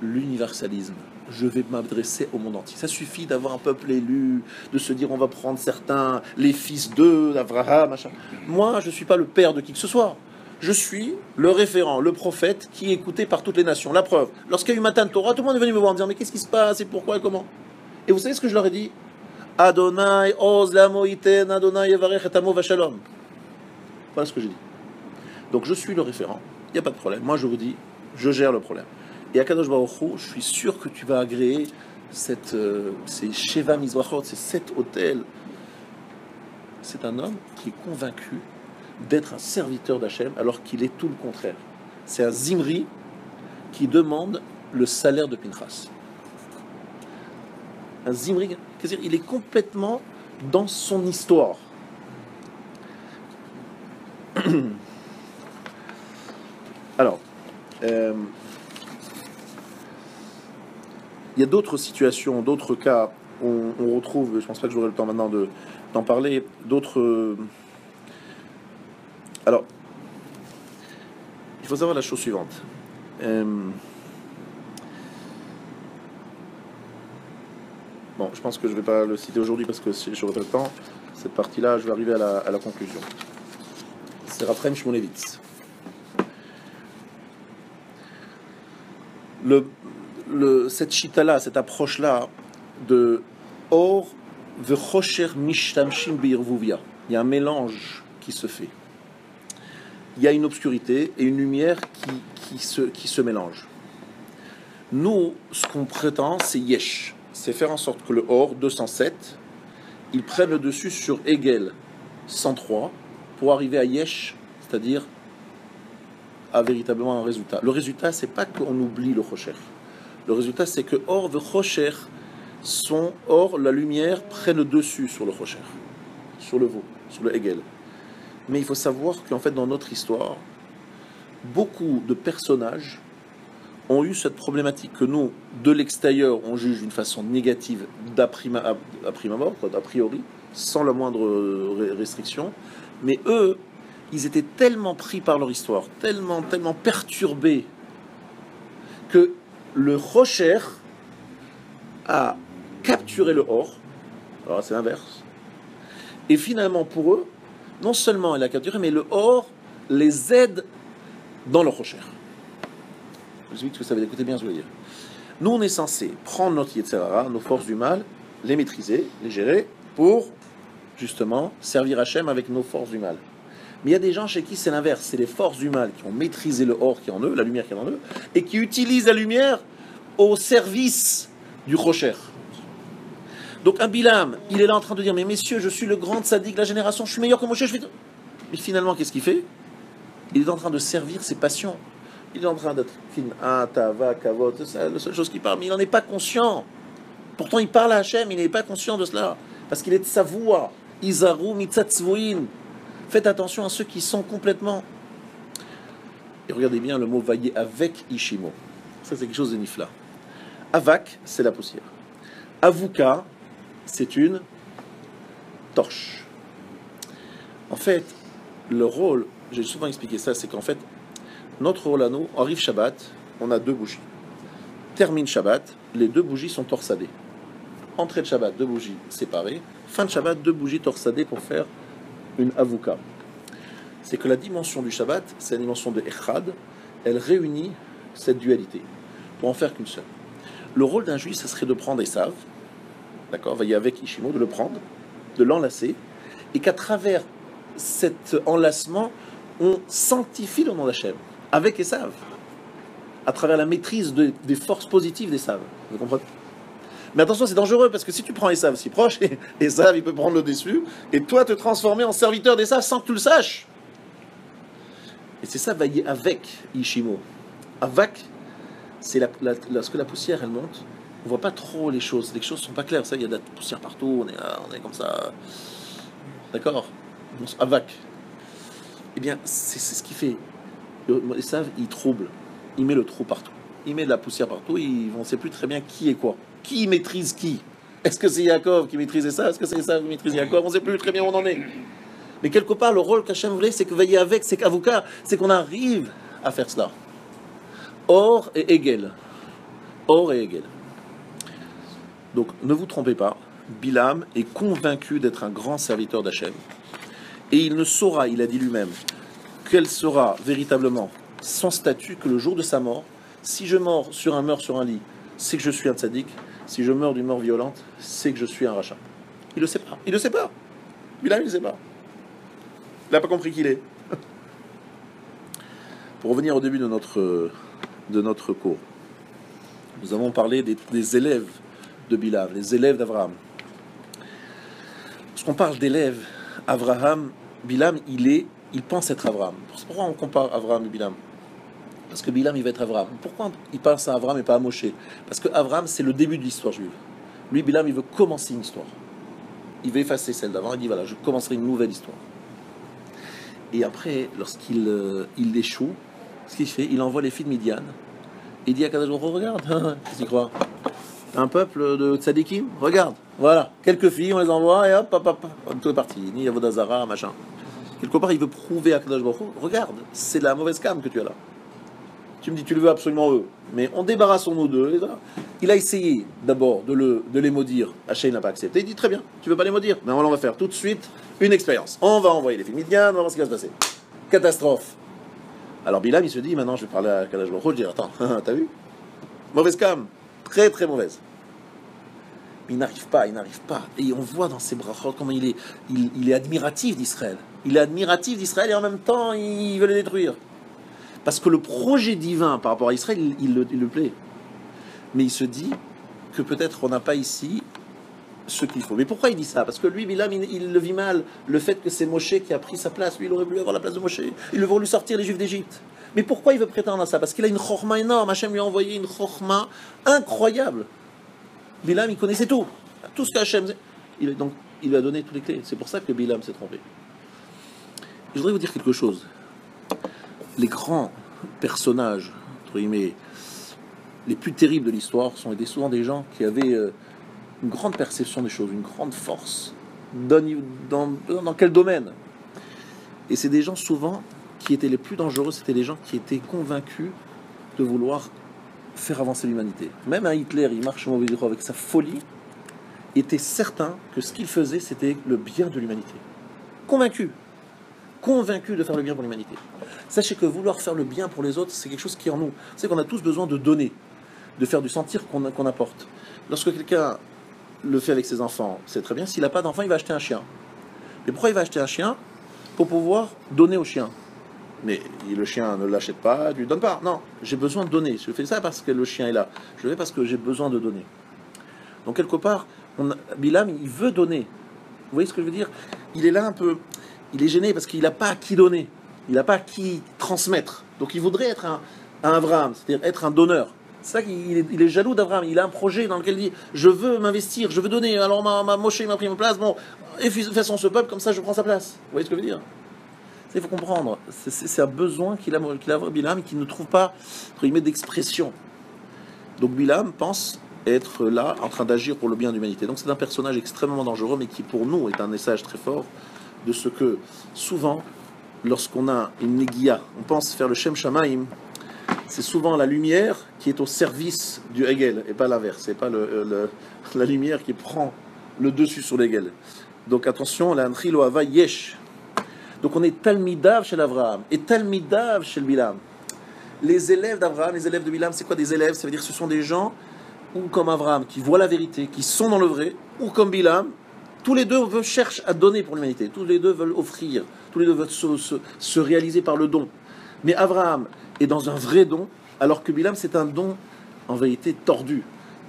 L'universalisme. Je vais m'adresser au monde entier. Ça suffit d'avoir un peuple élu, de se dire on va prendre certains, les fils d'Abraham, machin. Moi, je ne suis pas le père de qui que ce soit. Je suis le référent, le prophète qui est écouté par toutes les nations. La preuve, lorsqu'il y a eu Matan Torah, tout le monde est venu me voir en disant mais qu'est-ce qui se passe et pourquoi et comment? Et vous savez ce que je leur ai dit? Adonai oz lamo iten, Adonai yevarech et amo v'shalom. Voilà ce que j'ai dit. Donc je suis le référent, il n'y a pas de problème. Moi je vous dis, je gère le problème. Et à Kadosh Baruch Hu, je suis sûr que tu vas agréer ces Sheva Mizrachot, ces 7 hôtels. C'est un homme qui est convaincu d'être un serviteur d'Hachem alors qu'il est tout le contraire. C'est un Zimri qui demande le salaire de Pinchas. Un Zimri, c'est-à-dire il est complètement dans son histoire. Alors, il y a d'autres situations, d'autres cas où on retrouve, je ne pense pas que j'aurai le temps maintenant d'en parler, d'autres... Alors, il faut savoir la chose suivante. Bon, je pense que je ne vais pas le citer aujourd'hui parce que si je n'aurai pas le temps, cette partie-là, je vais arriver à la conclusion. C'est Raphaël Shmulevitz. Cette chita-là, cette approche-là de Or v'chosher mishtamshim be'irvuvia. Il y a un mélange qui se fait. Il y a une obscurité et une lumière qui se mélangent. Nous, ce qu'on prétend, c'est Yesh. C'est faire en sorte que le Or, 207, il prenne le dessus sur Egel, 103, pour arriver à Yesh, c'est-à-dire à véritablement un résultat. Le résultat, c'est pas qu'on oublie le Chosher. Le résultat, c'est que Or ve Chosher sont Or, la lumière, prenne le dessus sur le Chosher, sur le veau, sur le Egel. Mais il faut savoir qu'en fait, dans notre histoire, beaucoup de personnages ont eu cette problématique que nous, de l'extérieur, on juge d'une façon négative d'a priori, sans la moindre restriction. Mais eux, ils étaient tellement pris par leur histoire, tellement perturbés, que le Chosher a capturé le Or. Alors c'est l'inverse. Et finalement, pour eux, non seulement elle a capturé, mais le Or les aide dans le Chosher. Je vous dis que ça va écouter bien ce que je veux dire. Nous, on est censé prendre notre Yetzirah, nos forces du mal, les maîtriser, les gérer, pour justement servir Hachem avec nos forces du mal. Mais il y a des gens chez qui c'est l'inverse. C'est les forces du mal qui ont maîtrisé le Or qui est en eux, la lumière qui est en eux, et qui utilisent la lumière au service du Chosher. Donc un Bilam, il est là en train de dire, mais messieurs, je suis le grand tzaddik de la génération, je suis meilleur que Moshe, je fais... Mais finalement, qu'est-ce qu'il fait? Il est en train de servir ses passions. Il est en train d'être tava, kavod, c'est la seule chose qu'il parle, mais il n'en est pas conscient. Pourtant, il parle à Hachem, il n'est pas conscient de cela. Parce qu'il est de sa voix. Izaru mitzatzvoin. Faites attention à ceux qui sont complètement... Et regardez bien le mot vaillé avec Ishimo. Ça, c'est quelque chose de nifla. Avak, c'est la poussière. Avuka, c'est une torche. En fait, le rôle, j'ai souvent expliqué ça, c'est qu'en fait, notre rôle à nous, arrive Shabbat, on a 2 bougies. Termine Shabbat, les 2 bougies sont torsadées. Entrée de Shabbat, 2 bougies séparées. Fin de Shabbat, 2 bougies torsadées pour faire une avuka. C'est que la dimension du Shabbat, c'est la dimension de Echad, elle réunit cette dualité, pour en faire qu'une seule. Le rôle d'un juif, ça serait de prendre Esav, d'accord, va y avec Ishimo, de le prendre, de l'enlacer, et qu'à travers cet enlacement, on sanctifie le nom d'Hachem, avec Esav, à travers la maîtrise des forces positives d'Esav. Vous comprenez? Mais attention, c'est dangereux, parce que si tu prends Esav si proche, Esav, il peut prendre le dessus, et toi te transformer en serviteur d'Esav sans que tu le saches. Et c'est ça, vailler avec Ishimo. Avak, c'est lorsque la poussière, elle monte, On voit pas trop les choses sont pas claires, ça, il y a de la poussière partout, on est comme ça, d'accord, avac. Eh bien, c'est ce qu'il fait. Esav, il trouble, il met le trou partout, il met de la poussière partout, on ne sait plus très bien qui est quoi, qui maîtrise qui. Est-ce que c'est Yaakov qui maîtrisait ça? Est-ce que c'est Esav qui maîtrise Yaakov? On ne sait plus très bien où on en est. Mais quelque part, le rôle qu'Hachem voulait, c'est que veiller avec, c'est qu'avocat, c'est qu'on arrive à faire cela. Or et Hegel. Or et Hegel. Donc, ne vous trompez pas, Bilam est convaincu d'être un grand serviteur d'Hachem. Et il ne saura, il a dit lui-même, quel sera véritablement son statut que le jour de sa mort. Si je meurs sur un lit, c'est que je suis un tzaddik. Si je meurs d'une mort violente, c'est que je suis un rachat. Il ne le sait pas. Il ne le sait pas. Bilam, il ne le sait pas. Il n'a pas compris qui il est. Pour revenir au début de notre cours, nous avons parlé des élèves de Bilam, les élèves d'Abraham. Lorsqu'on parle d'élèves, Abraham, Bilam, il pense être Abraham. Pourquoi on compare Abraham et Bilam? Parce que Bilam, il va être Abraham. Pourquoi il pense à Abraham et pas à Moshe? Parce que Abraham, c'est le début de l'histoire juive. Lui, Bilam, il veut commencer une histoire. Il veut effacer celle d'avant. Il dit, voilà, je commencerai une nouvelle histoire. Et après, lorsqu'il échoue, ce qu'il fait, il envoie les filles de Midian. Il dit à Kadosh Baruch Hu, regarde, qu'est-ce qu'il croit? Un peuple de tzadikim, regarde, voilà, quelques filles, on les envoie, et hop, tout est parti, ni Avodazara, machin. Quelque part, il veut prouver à Kadosh Baruch Hu, regarde, c'est la mauvaise cam que tu as là. Tu me dis, tu le veux absolument eux, mais on débarrassons-nous d'eux. Il a essayé d'abord de les maudire, Hachem n'a pas accepté, il dit, très bien, tu veux pas les maudire? Mais on va faire tout de suite une expérience. On va envoyer les filles Midian, on va voir ce qui va se passer. Catastrophe. Alors Bilam, il se dit, maintenant je vais parler à Kadosh Baruch Hu, je dis, attends, t'as vu? Mauvaise cam. Très très mauvaise. Mais il n'arrive pas. Et on voit dans ses brachot comment il est admiratif d'Israël. Il est admiratif d'Israël et en même temps il veut les détruire. Parce que le projet divin par rapport à Israël, il le plaît. Mais il se dit que peut-être on n'a pas ici ce qu'il faut. Mais pourquoi il dit ça? Parce que lui, Bilam, il le vit mal. Le fait que c'est Moshe qui a pris sa place, lui, il aurait voulu avoir la place de Moshe. Il aurait voulu sortir les Juifs d'Égypte. Mais pourquoi il veut prétendre à ça? Parce qu'il a une chorma énorme. Hachem lui a envoyé une chorma incroyable. Bilam, il connaissait tout. Tout ce qu'Hachem... Donc, il lui a donné toutes les clés. C'est pour ça que Bilam s'est trompé. Je voudrais vous dire quelque chose. Les grands personnages, entre guillemets, les plus terribles de l'histoire, sont souvent des gens qui avaient une grande perception des choses, une grande force. Dans quel domaine? Et c'est des gens souvent qui étaient les plus dangereux, c'était les gens qui étaient convaincus de vouloir faire avancer l'humanité. Même un Hitler, il marche au mauvais endroit avec sa folie, était certain que ce qu'il faisait, c'était le bien de l'humanité. Convaincu de faire le bien pour l'humanité. Sachez que vouloir faire le bien pour les autres, c'est quelque chose qui est en nous. C'est qu'on a tous besoin de donner, de faire du sentir qu'on apporte. Lorsque quelqu'un le fait avec ses enfants, c'est très bien. S'il n'a pas d'enfant, il va acheter un chien. Mais pourquoi il va acheter un chien? Pour pouvoir donner au chien. Mais le chien ne l'achète pas, ne lui donne pas. Non, j'ai besoin de donner. Je fais ça parce que le chien est là. Je le fais parce que j'ai besoin de donner. Donc quelque part, Bilam, il veut donner. Vous voyez ce que je veux dire? Il est là un peu... Il est gêné parce qu'il n'a pas à qui donner. Il n'a pas à qui transmettre. Donc il voudrait être un Abraham, c'est-à-dire être un donneur. C'est ça qu'il est jaloux d'Abraham. Il a un projet dans lequel il dit, je veux m'investir, je veux donner. Alors Moshe m'a pris ma place. Bon, faisons ce peuple, comme ça je prends sa place. Vous voyez ce que je veux dire? Il faut comprendre. C'est un besoin qu'il a Bilam et qu'il ne trouve pas, entre guillemets, d'expression. Donc Bilam pense être là, en train d'agir pour le bien de l'humanité. Donc c'est un personnage extrêmement dangereux, mais qui pour nous est un message très fort de ce que, souvent, lorsqu'on a une négia, on pense faire le Shem Shamaim, c'est souvent la lumière qui est au service du Hegel, et pas l'inverse. C'est pas la lumière qui prend le dessus sur l'Hegel. Donc attention, la Anchilo Hava Yesh. Donc on est Talmidav chez l'Avraham et Talmidav chez le Bilam. Les élèves d'Avraham, les élèves de Bilam, c'est quoi des élèves? Ça veut dire que ce sont des gens, ou comme Avraham, qui voient la vérité, qui sont dans le vrai, ou comme Bilam, tous les deux cherchent à donner pour l'humanité, tous les deux veulent offrir, tous les deux veulent se réaliser par le don. Mais Avraham est dans un vrai don, alors que Bilam, c'est un don, en vérité, tordu.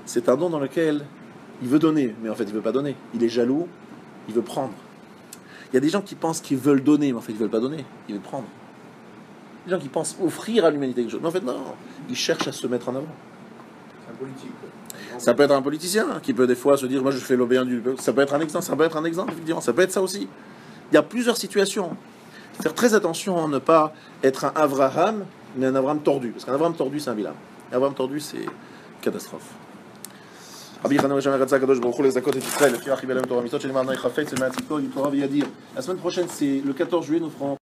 C'est un don dans lequel il veut donner, mais en fait, il ne veut pas donner. Il est jaloux, il veut prendre. Il y a des gens qui pensent qu'ils veulent donner, mais en fait, ils ne veulent pas donner, ils veulent prendre. Il y a des gens qui pensent offrir à l'humanité quelque chose, mais en fait, non, ils cherchent à se mettre en avant. C'est un politique. Ça peut être un politicien qui peut des fois se dire moi je fais le bien du peuple. Ça peut être un exemple, effectivement. Ça peut être ça aussi. Il y a plusieurs situations. Faire très attention à ne pas être un Avraham, mais un Avraham tordu. Parce qu'un Avraham tordu, c'est un Bilam. Un Avraham tordu, c'est catastrophe. La semaine prochaine, c'est le 14 juillet, nous ferons